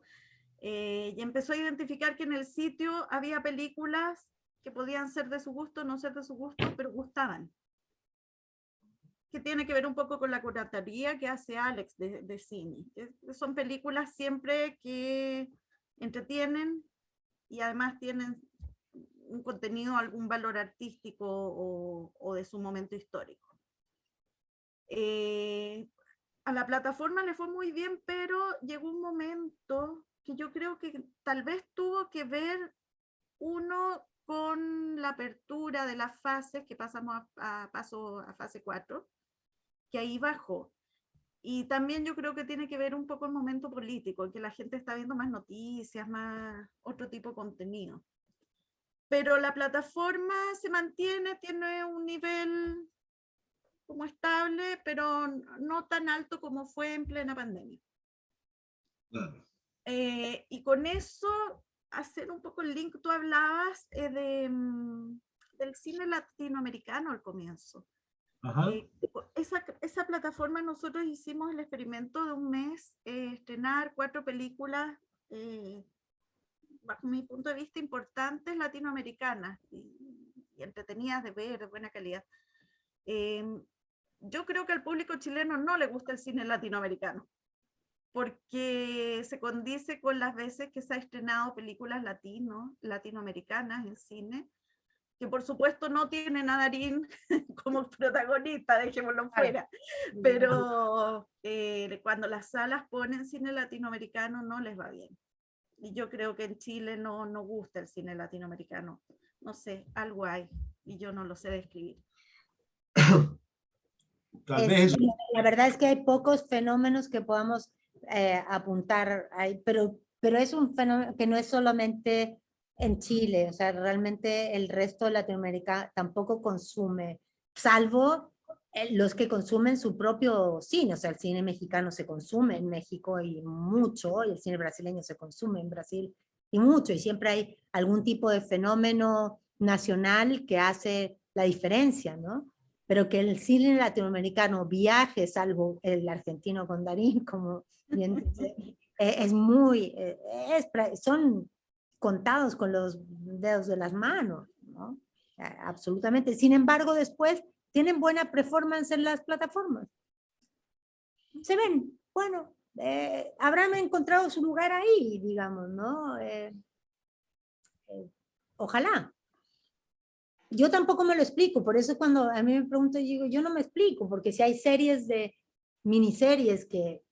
y empezó a identificar que en el sitio había películas que podían ser de su gusto, no ser de su gusto, pero gustaban. Que tiene que ver un poco con la curatoría que hace Alex de cine. Son películas siempre que entretienen y además tienen un contenido, algún valor artístico o de su momento histórico. A la plataforma le fue muy bien, pero llegó un momento que yo creo que tal vez tuvo que ver uno con la apertura de las fases, que pasamos a fase 4, que ahí bajó. Y también yo creo que tiene que ver un poco el momento político, en que la gente está viendo más noticias, más otro tipo de contenido. Pero la plataforma se mantiene, tiene un nivel como estable, pero no tan alto como fue en plena pandemia. Claro. Y con eso, hacer un poco el link, tú hablabas del cine latinoamericano al comienzo. Ajá. Esa plataforma nosotros hicimos el experimento de un mes, estrenar 4 películas, bajo mi punto de vista, importantes latinoamericanas y entretenidas de ver, de buena calidad. Yo creo que al público chileno no le gusta el cine latinoamericano, porque se condice con las veces que se ha estrenado películas latinoamericanas en cine, que por supuesto no tienen a Darín como protagonista, dejémoslo fuera, pero cuando las salas ponen cine latinoamericano no les va bien. Y yo creo que en Chile no gusta el cine latinoamericano. No sé, algo hay, y yo no lo sé describir. Tal vez. La verdad es que hay pocos fenómenos que podamos apuntar ahí, pero es un fenómeno que no es solamente en Chile, o sea, realmente el resto de Latinoamérica tampoco consume, salvo los que consumen su propio cine, o sea, el cine mexicano se consume en México y mucho, y el cine brasileño se consume en Brasil y mucho, y siempre hay algún tipo de fenómeno nacional que hace la diferencia, ¿no? Pero que el cine latinoamericano viaje, salvo el argentino con Darín, como bien dice, es muy, son contados con los dedos de las manos, ¿no? Absolutamente. Sin embargo, después tienen buena performance en las plataformas. Se ven, bueno, habrán encontrado su lugar ahí, digamos, ¿no? Ojalá. Yo tampoco me lo explico, por eso cuando a mí me preguntan, digo, yo no me explico, porque si hay series de miniseries que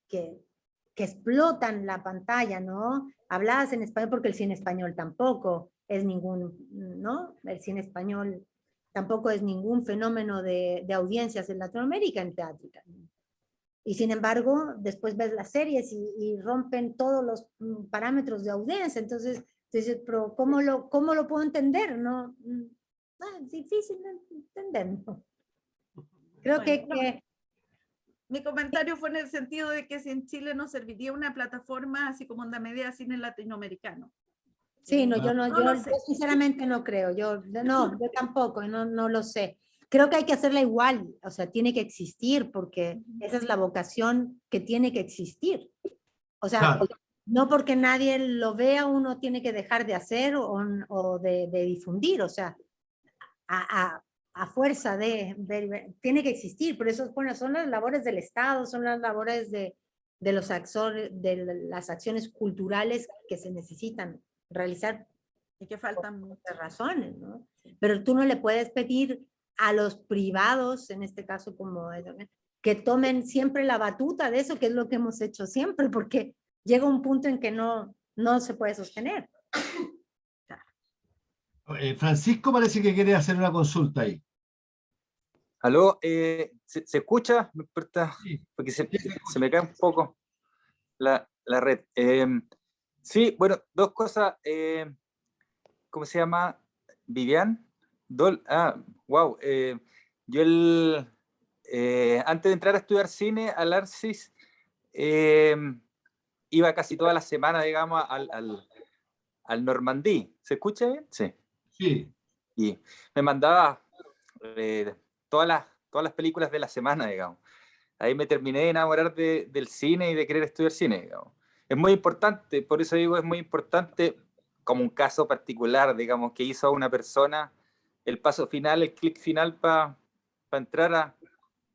explotan la pantalla, ¿no? Habladas en español, porque el cine español tampoco es ningún, ¿no? El cine español tampoco es ningún fenómeno de audiencias en Latinoamérica en teátrica. Y sin embargo, después ves las series y rompen todos los parámetros de audiencia, entonces dices, pero ¿cómo lo puedo entender? No, es difícil de entender, ¿no? Creo Bueno, que mi comentario fue en el sentido de que si en Chile no serviría una plataforma así como Onda Media Cine Latinoamericano. sí, no, yo sinceramente no creo, yo tampoco, no lo sé. Creo que hay que hacerla igual, o sea, tiene que existir, porque esa es la vocación que tiene que existir. O sea, Claro. no porque nadie lo vea uno tiene que dejar de hacer o de difundir, o sea, a fuerza tiene que existir, pero eso, bueno, son las labores del Estado, son las labores de los actores, de las acciones culturales que se necesitan realizar. Y que faltan muchas razones, ¿no? Pero tú no le puedes pedir a los privados, en este caso como que tomen siempre la batuta de eso, que es lo que hemos hecho siempre, porque llega un punto en que no no se puede sostener. Francisco parece que quiere hacer una consulta ahí. ¿Aló? ¿Se escucha? Sí. Porque se me cae un poco la red. Sí, bueno, dos cosas. ¿Cómo se llama? Vivian. Wow. Yo antes de entrar a estudiar cine al Arcis, iba casi toda la semana, digamos, al Normandí. ¿Se escucha bien? Sí. Sí. Y me mandaba todas las películas de la semana, digamos. Ahí me terminé de enamorar del cine y de querer estudiar cine, digamos. Es muy importante, por eso digo, es muy importante, como un caso particular, digamos, que hizo a una persona el paso final, el clic final para entrar a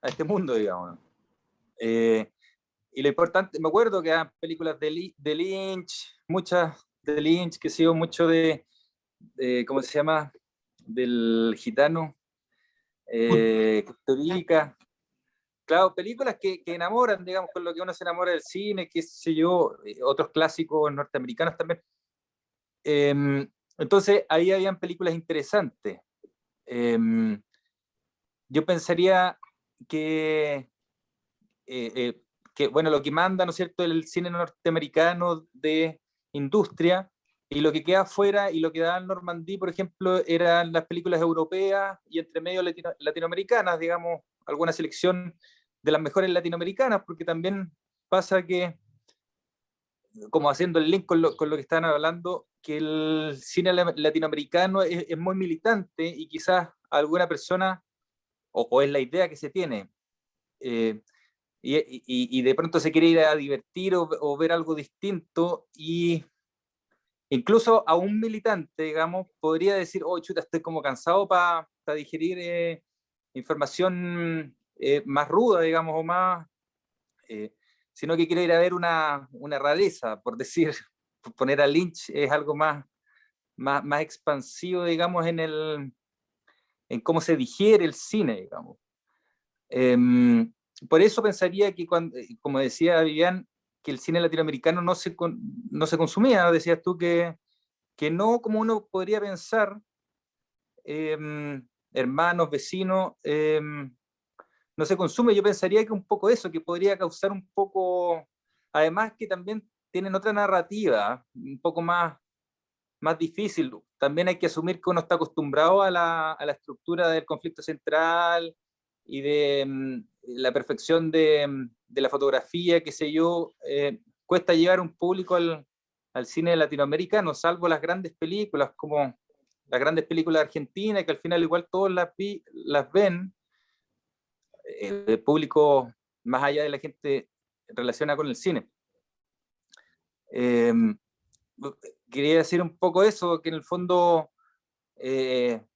este mundo, digamos. Y lo importante, me acuerdo que eran películas de Lynch, muchas de Lynch, que sigo mucho ¿cómo se llama? Del gitano, Costa Rica. Claro, películas que enamoran, digamos, con lo que uno se enamora del cine, qué sé yo, otros clásicos norteamericanos también. Entonces, ahí habían películas interesantes. Yo pensaría que, bueno, lo que manda, ¿no es cierto?, el cine norteamericano de industria, y lo que queda afuera y lo que da el Normandí, por ejemplo, eran las películas europeas y entre medio latinoamericanas, digamos, alguna selección de las mejores latinoamericanas, porque también pasa que, como haciendo el link con lo que estaban hablando, que el cine latinoamericano es muy militante y quizás alguna persona, o es la idea que se tiene, y de pronto se quiere ir a divertir o ver algo distinto, y incluso a un militante, digamos, podría decir, oh, chuta, estoy como cansado para digerir información más ruda, digamos, o más, sino que quiere ir a ver una rareza, por decir, poner a Lynch es algo más expansivo, digamos, en cómo se digiere el cine, digamos. Por eso pensaría que, como decía Vivian, que el cine latinoamericano no se consumía, decías tú que no como uno podría pensar, hermanos, vecinos, no se consume. Yo pensaría que un poco eso, que podría causar un poco, además que también tienen otra narrativa, un poco más difícil. También hay que asumir que uno está acostumbrado a la estructura del conflicto central y de la perfección de la fotografía, qué sé yo. Cuesta llevar un público al cine latinoamericano, salvo las grandes películas, como las grandes películas argentinas, que al final igual todos las ven. El público, más allá de la gente, relaciona con el cine. Quería decir un poco eso, que en el fondo,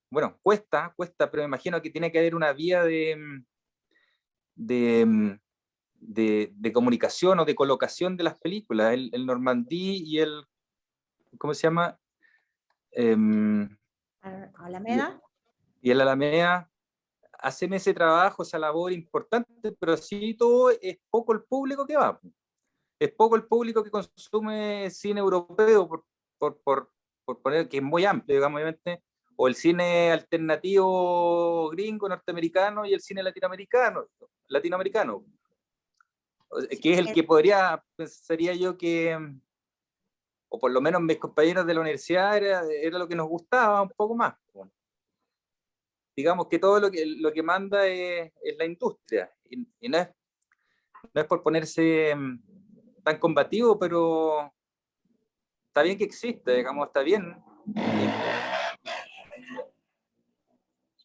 bueno, cuesta, pero me imagino que tiene que haber una vía de comunicación o de colocación de las películas. El Normandí y ¿cómo se llama? Alameda. Y el Alameda hacen ese trabajo, esa labor importante, pero así todo es poco el público que va. Es poco el público que consume cine europeo, por poner, que es muy amplio, digamos, obviamente, o el cine alternativo gringo, norteamericano, y el cine latinoamericano, que es el que pensaría yo que, o por lo menos mis compañeros de la universidad, era lo que nos gustaba un poco más. Digamos que todo lo que manda es la industria, y no es por ponerse tan combativo, pero está bien que existe, digamos, está bien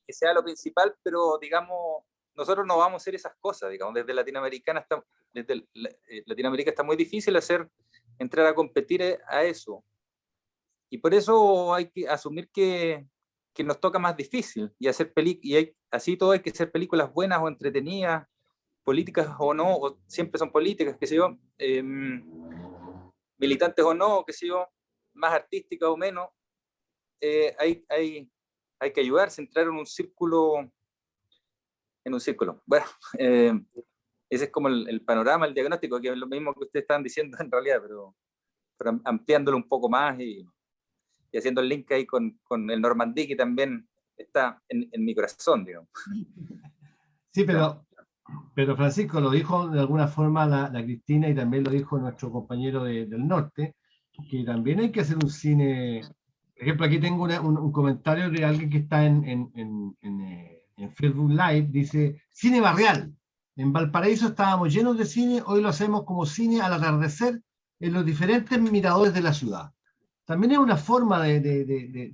que sea lo principal, pero digamos, nosotros no vamos a hacer esas cosas, digamos, desde Latinoamérica está muy difícil entrar a competir a eso, y por eso hay que asumir que nos toca más difícil, y así todo hay que hacer películas buenas o entretenidas, políticas o no, o siempre son políticas, qué sé yo, militantes o no, qué sé yo, más artísticas o menos, hay que ayudarse a entrar en un círculo. Bueno, ese es como el panorama, el diagnóstico, que es lo mismo que ustedes estaban diciendo en realidad, pero pero ampliándolo un poco más y haciendo el link ahí con el Normandí, que también está en mi corazón, digamos. Sí, pero Francisco, lo dijo de alguna forma la Cristina y también lo dijo nuestro compañero del norte, que también hay que hacer un cine. Por ejemplo, aquí tengo un comentario de alguien que está en Facebook Live, dice, cine barrial. En Valparaíso estábamos llenos de cine, hoy lo hacemos como cine al atardecer en los diferentes miradores de la ciudad. También es una forma de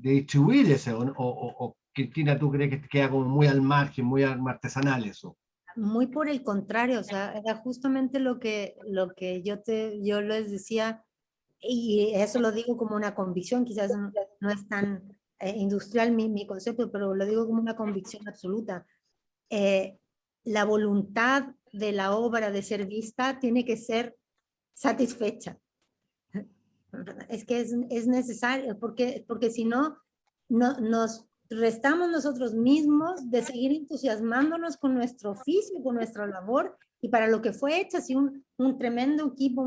distribuir ese, o Cristina, ¿tú crees que queda como muy al margen, muy artesanal eso? Muy por el contrario, o sea, era justamente lo que yo les decía, y eso lo digo como una convicción, quizás no es tan industrial mi concepto, pero lo digo como una convicción absoluta. La voluntad de la obra de ser vista tiene que ser satisfecha. Es que es necesario, porque si no, nos restamos nosotros mismos de seguir entusiasmándonos con nuestro oficio, con nuestra labor, y para lo que fue hecha, así un tremendo equipo,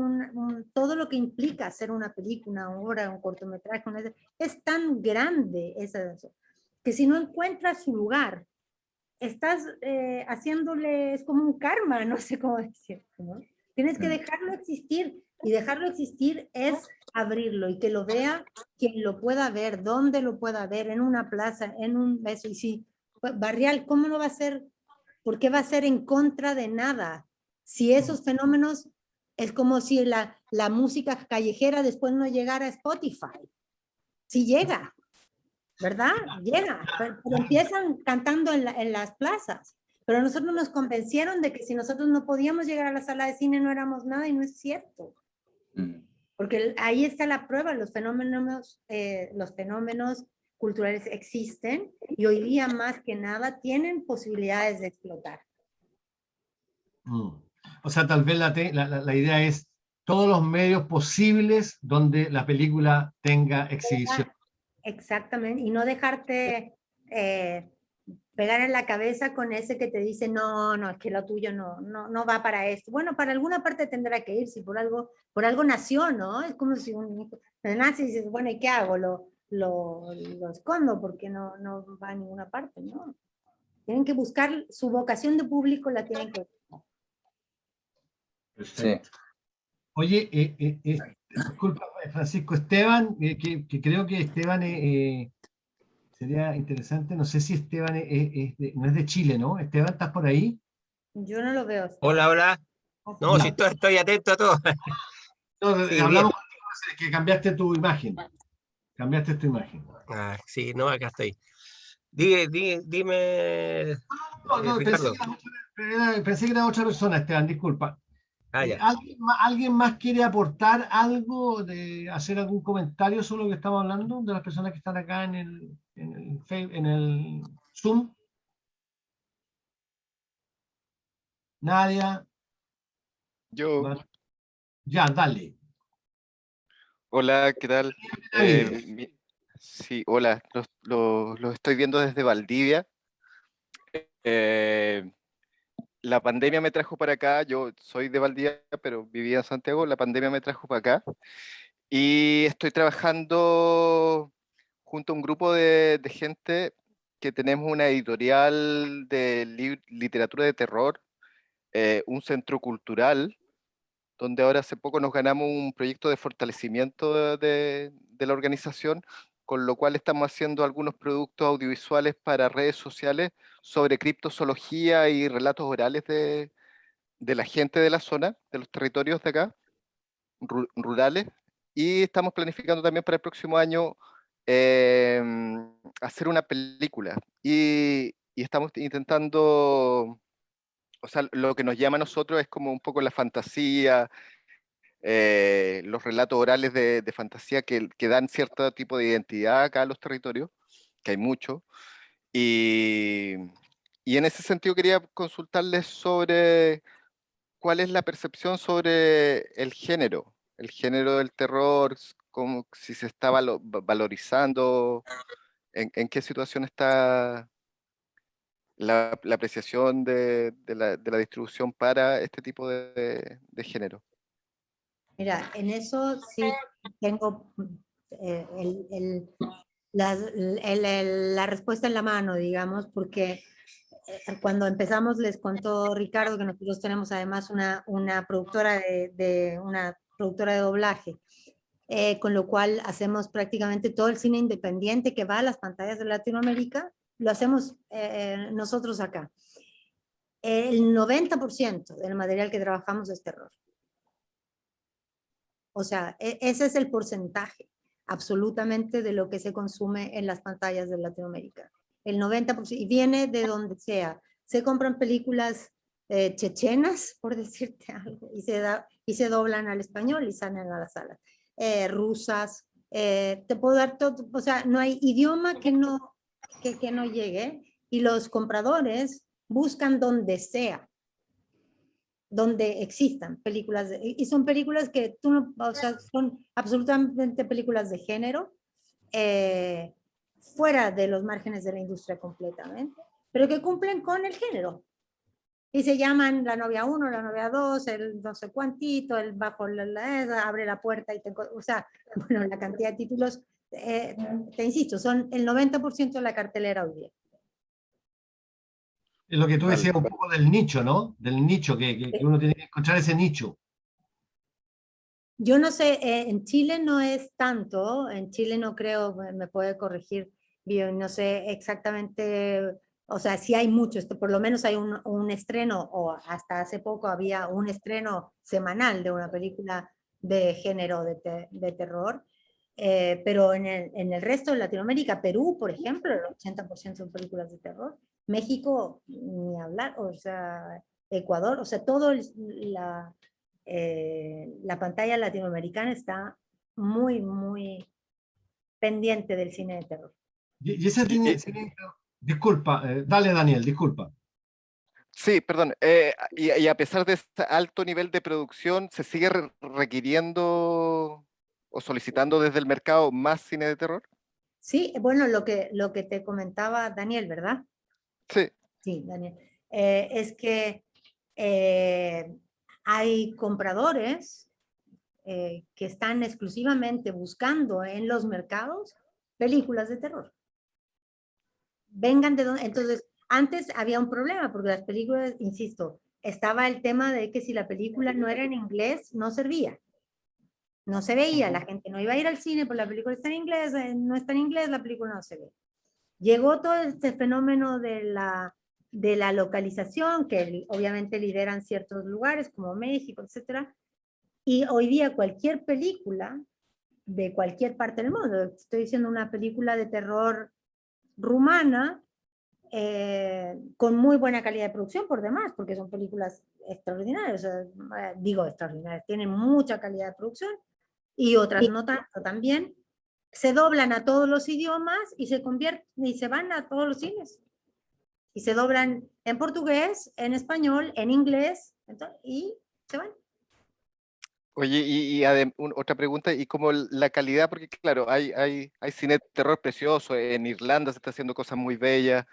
todo lo que implica hacer una película, una obra, un cortometraje, es tan grande que si no encuentras su lugar, estás haciéndole, es como un karma, no sé cómo decirlo, ¿no? Tienes que dejarlo existir, y dejarlo existir es abrirlo y que lo vea quien lo pueda ver, donde lo pueda ver, en una plaza, en un beso. Y sí, barrial, ¿cómo lo va a hacer? ¿Por qué va a ser en contra de nada? Si esos fenómenos es como si la música callejera después no llegara a Spotify. Sí llega, ¿verdad? Llega, pero empiezan cantando en las plazas. Pero nosotros nos convencieron de que si nosotros no podíamos llegar a la sala de cine no éramos nada, y no es cierto. Porque ahí está la prueba, los fenómenos culturales existen y hoy día más que nada tienen posibilidades de explotar. O sea, tal vez la idea es todos los medios posibles donde la película tenga exhibición. Exactamente, y no dejarte pegar en la cabeza con ese que te dice, no, es que lo tuyo no va para esto. Bueno, para alguna parte tendrá que ir, si por algo nació, ¿no? Es como si un hijo nace y dices, bueno, ¿y qué hago? Lo escondo porque no va a ninguna parte, ¿no? Tienen que buscar su vocación de público, la tienen que buscar. Perfecto. Sí. Oye, disculpa, Francisco, Esteban, que creo que Esteban sería interesante, no sé si Esteban no es de Chile, ¿no? Esteban, ¿estás por ahí? Yo no lo veo. Hola, hola. No, sí, estoy atento a todo. No, Sí, hablamos contigo, que cambiaste tu imagen. Cambiaste tu imagen. Sí, no, acá estoy. Dime, Ricardo. Pensé que era otra persona, Esteban, disculpa. Ya. ¿Alguien más quiere aportar algo, hacer algún comentario sobre lo que estamos hablando, de las personas que están acá en el Zoom? Nadia. Yo. Ya, dale. Hola, ¿qué tal? Sí, hola, los estoy viendo desde Valdivia. La pandemia me trajo para acá, yo soy de Valdivia, pero vivía en Santiago, la pandemia me trajo para acá. Y estoy trabajando junto a un grupo de gente que tenemos una editorial de literatura de terror, un centro cultural, donde ahora hace poco nos ganamos un proyecto de fortalecimiento de la organización, con lo cual estamos haciendo algunos productos audiovisuales para redes sociales sobre criptozoología y relatos orales de la gente de la zona, de los territorios de acá, rurales, y estamos planificando también para el próximo año hacer una película, y estamos intentando, o sea, lo que nos llama a nosotros es como un poco la fantasía, los relatos orales de fantasía que dan cierto tipo de identidad acá a los territorios, que hay mucho. Y en ese sentido quería consultarles sobre cuál es la percepción sobre el género del terror, como si se está valorizando, en qué situación está la apreciación de la distribución para este tipo de género. Mira, en eso sí tengo la respuesta en la mano, digamos, porque cuando empezamos les contó Ricardo que nosotros tenemos además una productora una productora de doblaje, con lo cual hacemos prácticamente todo el cine independiente que va a las pantallas de Latinoamérica, lo hacemos nosotros acá. El 90% del material que trabajamos es terror. O sea, ese es el porcentaje absolutamente de lo que se consume en las pantallas de Latinoamérica. El 90%, y viene de donde sea. Se compran películas chechenas, por decirte algo, y se doblan al español y salen a las salas. Rusas, te puedo dar todo, o sea, no hay idioma que no llegue, y los compradores buscan donde sea, donde existan películas, y son películas que tú no, o sea, son absolutamente películas de género, fuera de los márgenes de la industria completamente, pero que cumplen con el género. Y se llaman La novia 1, La novia 2, el no sé cuantito, el bajo abre la puerta y te... O sea, bueno, la cantidad de títulos, te insisto, son el 90% de la cartelera hoy día. Es lo que tú decías un poco del nicho, ¿no? Del nicho, que uno tiene que encontrar ese nicho. Yo no sé, en Chile no es tanto, en Chile no creo, me puede corregir bien, no sé exactamente, o sea, sí hay mucho, por lo menos hay un estreno, o hasta hace poco había un estreno semanal de una película de género de terror, pero en el resto de Latinoamérica, Perú, por ejemplo, el 80% son películas de terror, México, ni hablar, o sea, Ecuador, o sea, todo la pantalla latinoamericana está muy, muy pendiente del cine de terror. Y ese cine, disculpa, dale Daniel, disculpa. Sí, perdón. Y a pesar de este alto nivel de producción, ¿se sigue requiriendo o solicitando desde el mercado más cine de terror? Sí, bueno, lo que te comentaba Daniel, ¿verdad? Sí. Sí, Daniel. Es que hay compradores que están exclusivamente buscando en los mercados películas de terror. Vengan de donde... Entonces, antes había un problema porque las películas, insisto, estaba el tema de que si la película no era en inglés, no servía. No se veía, la gente no iba a ir al cine porque la película está en inglés, no está en inglés, la película no se ve. Llegó todo este fenómeno de la localización, que obviamente lideran ciertos lugares como México, etcétera, y hoy día cualquier película de cualquier parte del mundo, estoy diciendo una película de terror rumana, con muy buena calidad de producción por demás, porque son películas extraordinarias, digo extraordinarias, tienen mucha calidad de producción, y otras no tanto también, se doblan a todos los idiomas y se convierten y se van a todos los cines. Y se doblan en portugués, en español, en inglés, y se van. Oye, otra pregunta, y como la calidad, porque claro, hay cine de terror precioso, en Irlanda se está haciendo cosas muy bellas,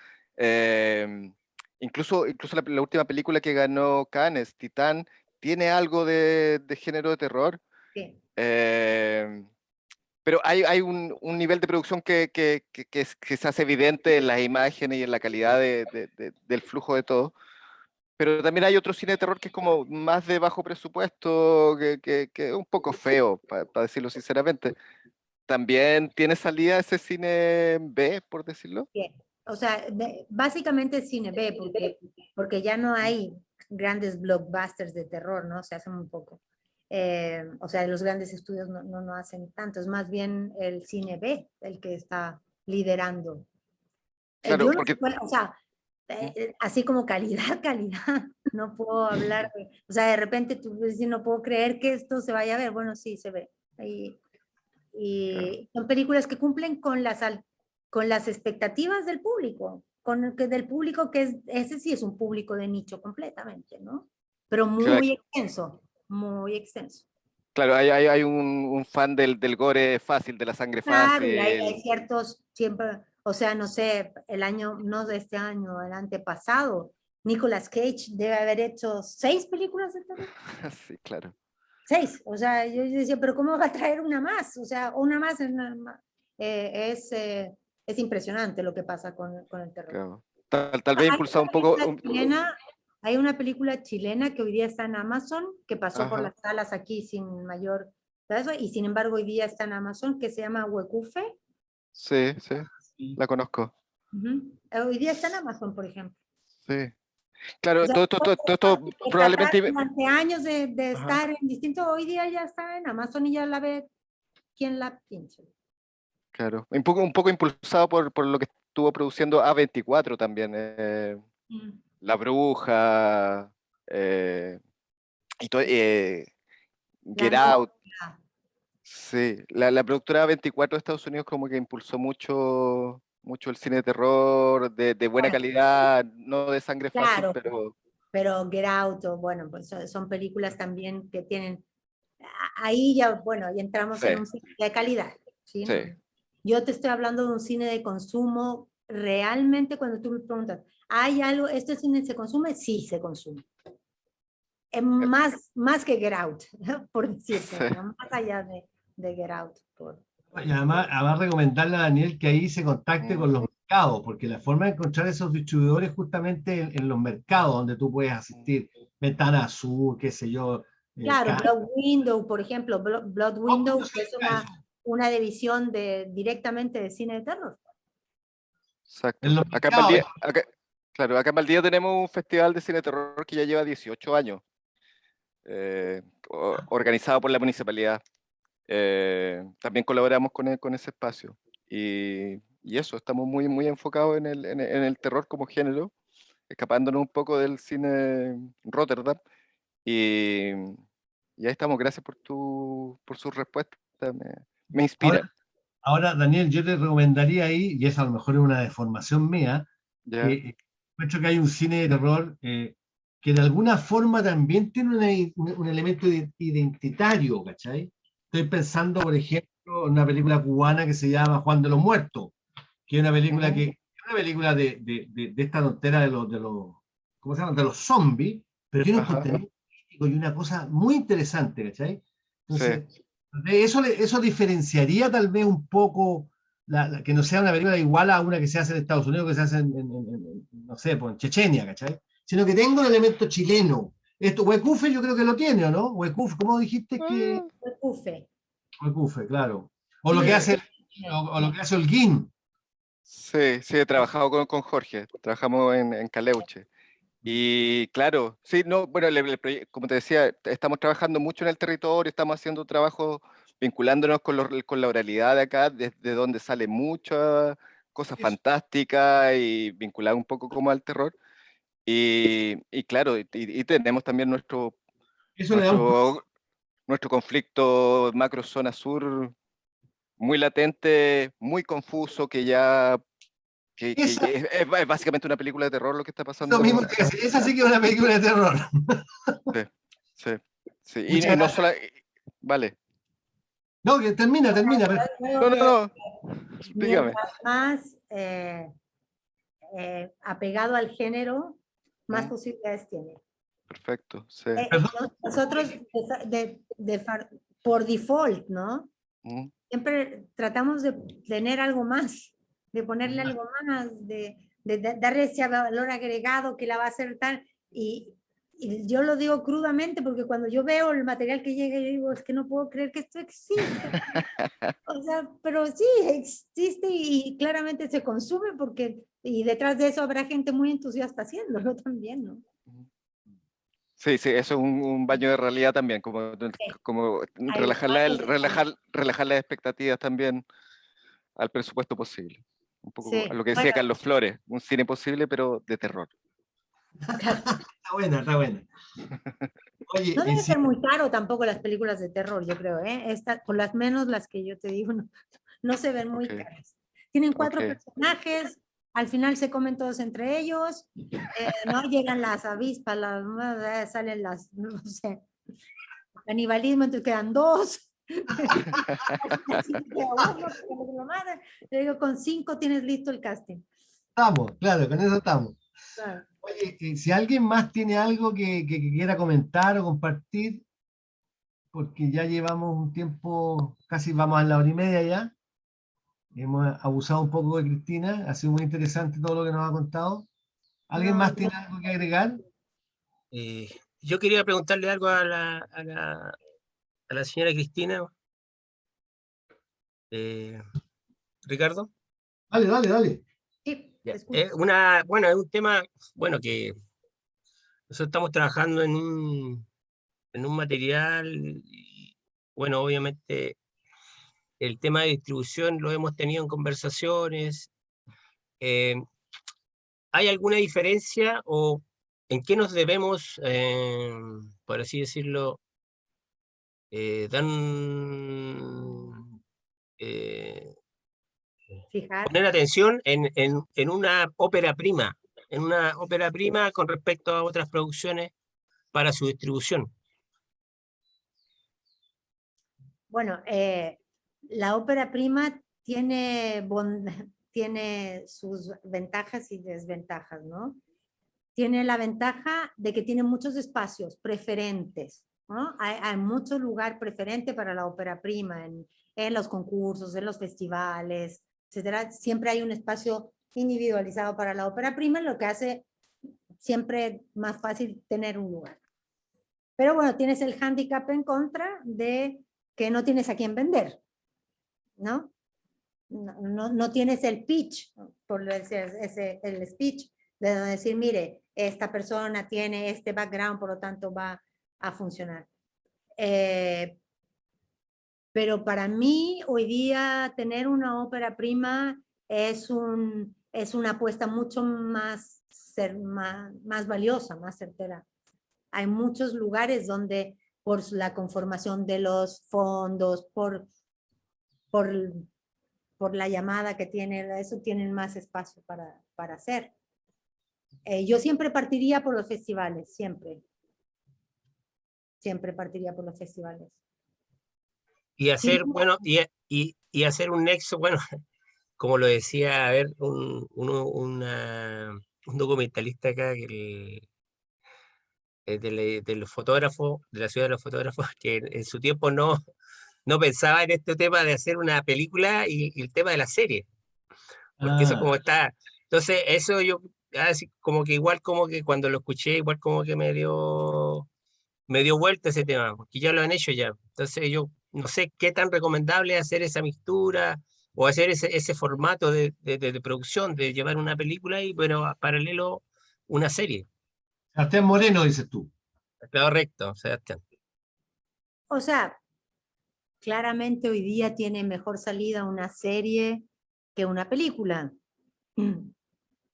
incluso la última película que ganó Cannes, Titán, tiene algo de género de terror, Sí. pero hay un nivel de producción que se hace evidente en las imágenes y en la calidad del flujo de todo. Pero también hay otro cine de terror que es como más de bajo presupuesto, que es un poco feo, para decirlo sinceramente. ¿También tiene salida ese cine B, por decirlo? Bien. O sea, básicamente cine B, porque ya no hay grandes blockbusters de terror, ¿no? Se hacen un poco. O sea, los grandes estudios no hacen tanto, es más bien el cine B el que está liderando. Claro, Yo no, porque... bueno, o sea, así como calidad, no puedo hablar, o sea, de repente tú dices, no puedo creer que esto se vaya a ver, bueno, sí, se ve. Y son películas que cumplen con las expectativas del público, del público ese sí es un público de nicho completamente, ¿no? Pero muy extenso, muy extenso. Claro, hay un fan del gore fácil, de la sangre Claro, y hay fácil. ciertos, siempre, o sea, no sé, el año, no de este año, el antepasado, Nicolas Cage debe haber hecho 6 películas de terror. Sí, claro. 6. O sea, yo decía, pero ¿cómo va a traer una más? O sea, una más es impresionante lo que pasa con el terror. Claro. Tal vez Hay impulsado un una poco. película chilena, hay una película chilena que hoy día está en Amazon, que pasó por Ajá. las salas aquí sin mayor pedazo, y sin embargo hoy día está en Amazon, que se llama Huecufe. Sí, sí, Sí. la conozco. Hoy día está en Amazon, por ejemplo. Sí. Claro, O sea, todo esto de probablemente. durante años de Ajá. estar en distintos, hoy día ya está en Amazon y ya la ve quien la pinche. Claro. Un poco impulsado por lo que estuvo produciendo A24 también. La Bruja. Y todo, La Get Out. novia. Sí, la productora A24 de Estados Unidos como que impulsó mucho el cine de terror, de buena Bueno, calidad, no de sangre fácil, claro, pero pero Get Out, o bueno, pues son películas también que tienen, ahí ya, bueno, ya entramos sí, en un cine de calidad, ¿sí? sí. Yo te estoy hablando de un cine de consumo, realmente cuando tú me preguntas, ¿hay algo, este cine se consume? Sí, se consume. Es más que Get Out, por decirte, Sí. ¿no? Más allá de Get Out. Y además recomendarle a Daniel que ahí se contacte Mm. con los mercados, porque la forma de encontrar esos distribuidores justamente en los mercados donde tú puedes asistir, Ventana Azul, qué sé yo. Claro, Blood Window, por ejemplo, Blood Window, que es Eso, una división directamente de cine de terror. en Exacto. los Acá en mercados. Valdivia, claro, acá en Valdivia tenemos un festival de cine de terror que ya lleva 18 años, organizado por la municipalidad. También colaboramos con ese espacio. Y eso, estamos muy enfocados en el terror como género, escapándonos un poco del cine Rotterdam. Y, y ahí estamos, gracias por su respuesta, me Ahora, inspira. ahora, Daniel, yo te recomendaría ahí, y eso a lo mejor es una deformación mía, que ¿Ya? encuentro que hay un cine de terror que de alguna forma también tiene un elemento identitario, ¿cachai? Estoy pensando, por ejemplo, en una película cubana que se llama Juan de los Muertos, que es una película Ujú. de esta tontera ¿cómo se llama? De los zombies, pero tiene un Ajá, contenido político y una cosa muy interesante, ¿cachai? sí. Entonces, eso diferenciaría tal vez un poco que no sea una película igual a una que se hace en Estados Unidos, que se hace no sé, pues, en Chechenia, ¿cachai? Sino que tenga un elemento chileno. Esto, Huecufe yo creo que lo tiene, ¿o no? Huecufe, ¿cómo dijiste que? Ufe. Huecufe, claro. O lo Sí, que Sí, hace, o lo que hace Holguín. sí, he trabajado con Jorge, trabajamos en Caleuche. Y claro, sí, no, bueno, como te decía, estamos trabajando mucho en el territorio, estamos haciendo trabajo vinculándonos con la oralidad de acá, desde donde sale muchas cosas Eso, fantásticas y vinculado un poco como al terror. Y claro, y tenemos también eso le da un plus. nuestro, nuestro conflicto macro zona sur muy latente, muy confuso, que Esa, es básicamente una película de terror lo que está lo mismo pasando que acá. decir, esa sí que es una película de terror. Sí, sí, sí. Muchas Y no gracias. solo, vale. No, que termina. No, creo no, que no, dígame. mientras más apegado al género, más Mm, posibilidades tiene. perfecto, sí. Perdón, Nosotros, por default, ¿no? Mm, Siempre tratamos de tener algo más, de ponerle algo más, darle ese valor agregado que la va a hacer tal. Y yo lo digo crudamente porque cuando yo veo el material que llega, yo digo, es que no puedo creer que esto existe. O sea, pero sí, existe y claramente se consume porque, y detrás de eso habrá gente muy entusiasta haciéndolo también, ¿no? sí, sí, eso es un baño de realidad también, como Hay relajar las expectativas también al presupuesto posible. Un poco a sí, lo que decía bueno, Carlos Flores, un cine posible pero de terror. está buena, está buena. Oye, no debe sí, ser muy caro tampoco las películas de terror, yo creo, ¿eh? Por las menos las que yo te digo, no se ven muy Ok, caras. Tienen 4 ok. personajes, al final se comen todos entre ellos, no llegan las avispas, salen las, no sé, canibalismo, entonces quedan 2. Así queda uno, porque lo matan. Yo digo, con 5 tienes listo el casting. estamos, claro, con eso estamos. Claro. Oye, si alguien más tiene algo que quiera comentar o compartir, porque ya llevamos un tiempo, casi vamos a la hora y media ya. Hemos abusado un poco de Cristina, ha sido muy interesante todo lo que nos ha contado. ¿Alguien No, más tiene algo que agregar? Yo quería preguntarle algo a la señora Cristina. Ricardo. Dale, dale, dale. sí, Ya, te escucho. bueno, es un tema, bueno, que nosotros estamos trabajando en un material, y, bueno, obviamente el tema de distribución lo hemos tenido en conversaciones. eh, ¿Hay alguna diferencia o en qué nos debemos, por así decirlo, eh, Fijar. poner atención en una ópera prima, con respecto a otras producciones para su distribución? Bueno, la ópera prima tiene, tiene sus ventajas y desventajas, ¿no? Tiene la ventaja de que tiene muchos espacios preferentes, ¿no? Hay mucho lugar preferente para la ópera prima en los concursos, en los festivales, etcétera. Siempre hay un espacio individualizado para la ópera prima, lo que hace siempre más fácil tener un lugar. Pero bueno, tienes el hándicap en contra de que no tienes a quién vender, ¿no? No tienes el pitch, por decir, el speech, de decir, mire, esta persona tiene este background, por lo tanto va a funcionar. Pero para mí, hoy día, tener una ópera prima es una apuesta mucho más valiosa, más certera. Hay muchos lugares donde por la conformación de los fondos, por la llamada que tiene, eso tienen más espacio para hacer. Yo siempre partiría por los festivales, siempre. Siempre partiría por los festivales. Y hacer, Sí, bueno, y hacer un nexo, bueno, como lo decía, a ver, un documentalista acá, del fotógrafo, de la ciudad de los fotógrafos, que en su tiempo no pensaba en este tema de hacer una película y el tema de la serie, porque eso como está. Entonces, eso yo, así como que igual como que cuando lo escuché, igual como que me dio vuelta ese tema, porque ya lo han hecho ya. Entonces yo no sé qué tan recomendable es hacer esa mixtura o hacer ese formato de producción, de llevar una película y, pero a paralelo una serie. Sebastián Moreno, dices tú. Claro, recto, Sebastián. o sea, claramente hoy día tiene mejor salida una serie que una película.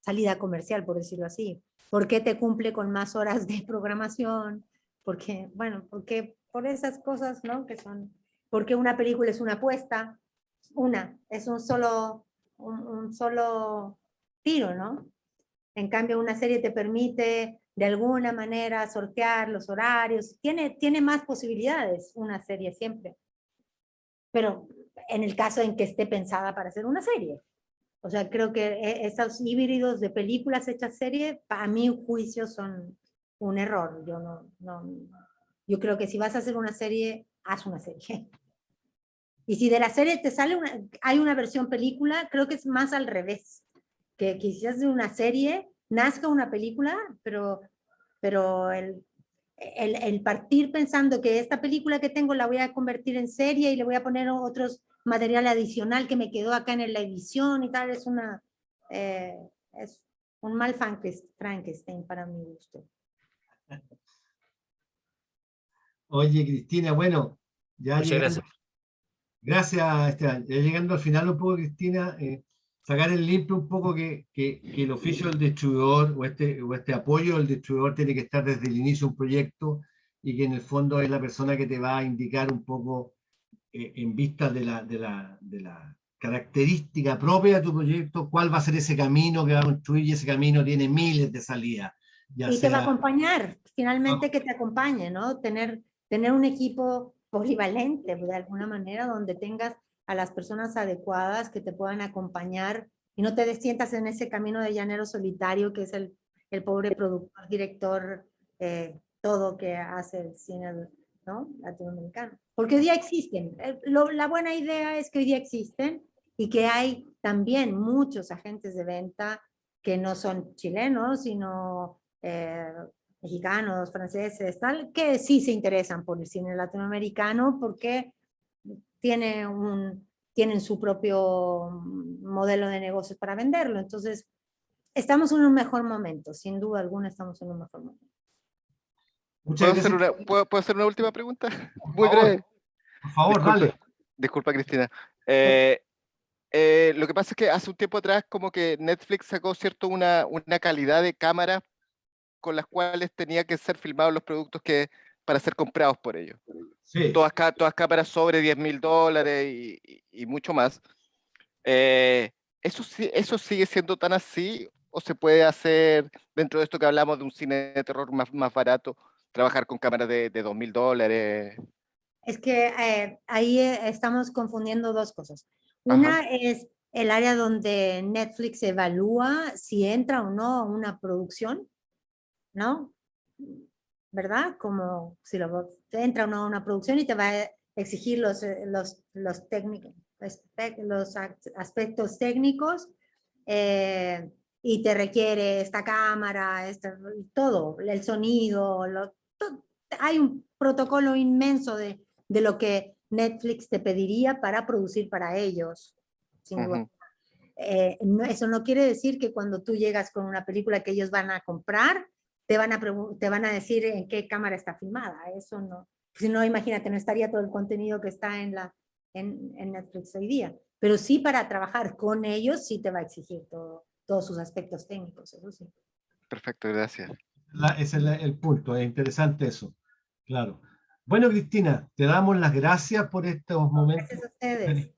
Salida comercial, por decirlo así. ¿Por qué te cumple con más horas de programación? Porque, bueno, porque por esas cosas, ¿no? Que son, porque una película es una apuesta, es un solo tiro, ¿no? En cambio, una serie te permite de alguna manera sortear los horarios, tiene más posibilidades una serie siempre, pero en el caso en que esté pensada para ser una serie. O sea, creo que estos híbridos de películas hechas serie, a mi juicio, son un error. Yo creo que si vas a hacer una serie, haz una serie. Y si de la serie te sale hay una versión película, creo que es más al revés. Que quizás de una serie nazca una película, pero el partir pensando que esta película que tengo la voy a convertir en serie y le voy a poner otros material adicional que me quedó acá en la edición y tal, es un mal Frankenstein para mi gusto. Oye, Cristina, bueno, ya Muchas llegando, gracias. gracias, Esteban. Ya llegando al final un poco, Cristina, sacar el limpio un poco que el oficio del distribuidor o este apoyo del distribuidor tiene que estar desde el inicio de un proyecto y que en el fondo es la persona que te va a indicar un poco en vista de la característica propia de tu proyecto, cuál va a ser ese camino que va a construir y ese camino tiene miles de salidas. Ya Y te va a sea, acompañar, finalmente que te acompañe, ¿no? Tener un equipo polivalente, de alguna manera, donde tengas a las personas adecuadas que te puedan acompañar y no te sientas en ese camino de llanero solitario que es el pobre productor, director, todo que hace el cine ¿no? Latinoamericanos. Porque hoy día existen. La buena idea es que hoy día existen y que hay también muchos agentes de venta que no son chilenos, sino mexicanos, franceses, tal, que sí se interesan por el cine latinoamericano porque tienen su propio modelo de negocios para venderlo. Entonces, estamos en un mejor momento, sin duda alguna estamos en un mejor momento. Muchas gracias. ¿Puedo hacer una última pregunta? Por Muy favor, breve. por favor, Disculpe, dale. disculpa, Cristina. Lo que pasa es que hace un tiempo atrás como que Netflix sacó, ¿cierto?, una calidad de cámara con las cuales tenía que ser filmados los productos para ser comprados por ellos. Sí. Todas cámaras sobre $10.000 y mucho más. ¿Eso sigue siendo tan así o se puede hacer dentro de esto que hablamos de un cine de terror más barato, trabajar con cámaras de $2.000? Es que ahí estamos confundiendo dos cosas. Ajá. Una es el área donde Netflix evalúa si entra o no a una producción, ¿no? ¿Verdad? Como si entra o no a una producción y te va a exigir los técnicos, los aspectos técnicos y te requiere esta cámara, todo, el sonido, hay un protocolo inmenso de lo que Netflix te pediría para producir para ellos, sin duda. Eso no quiere decir que cuando tú llegas con una película que ellos van a comprar, te van a decir en qué cámara está filmada. Eso no. Si no, imagínate, no estaría todo el contenido que está en Netflix hoy día. Pero sí, para trabajar con ellos, sí te va a exigir todos sus aspectos técnicos, eso sí. Perfecto, gracias. Ese es el punto, es interesante eso. Claro. Bueno, Cristina, te damos las gracias por estos momentos. Gracias a ustedes.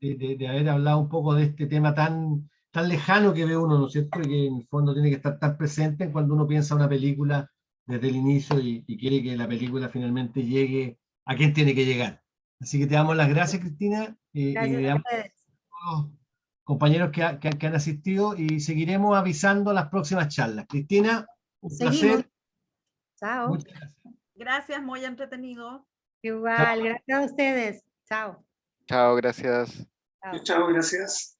De haber hablado un poco de este tema tan lejano que ve uno, ¿no es cierto? Y que en el fondo tiene que estar tan presente cuando uno piensa una película desde el inicio y quiere que la película finalmente llegue a quien tiene que llegar. Así que te damos las gracias, Cristina, y Gracias le a damos ustedes. a todos los compañeros que han asistido y seguiremos avisando las próximas charlas. Cristina, un Seguimos. placer. Chao. Muchas gracias. Gracias, muy entretenido. Igual, gracias a ustedes. Chao. Chao, gracias. Chao. Chao, gracias.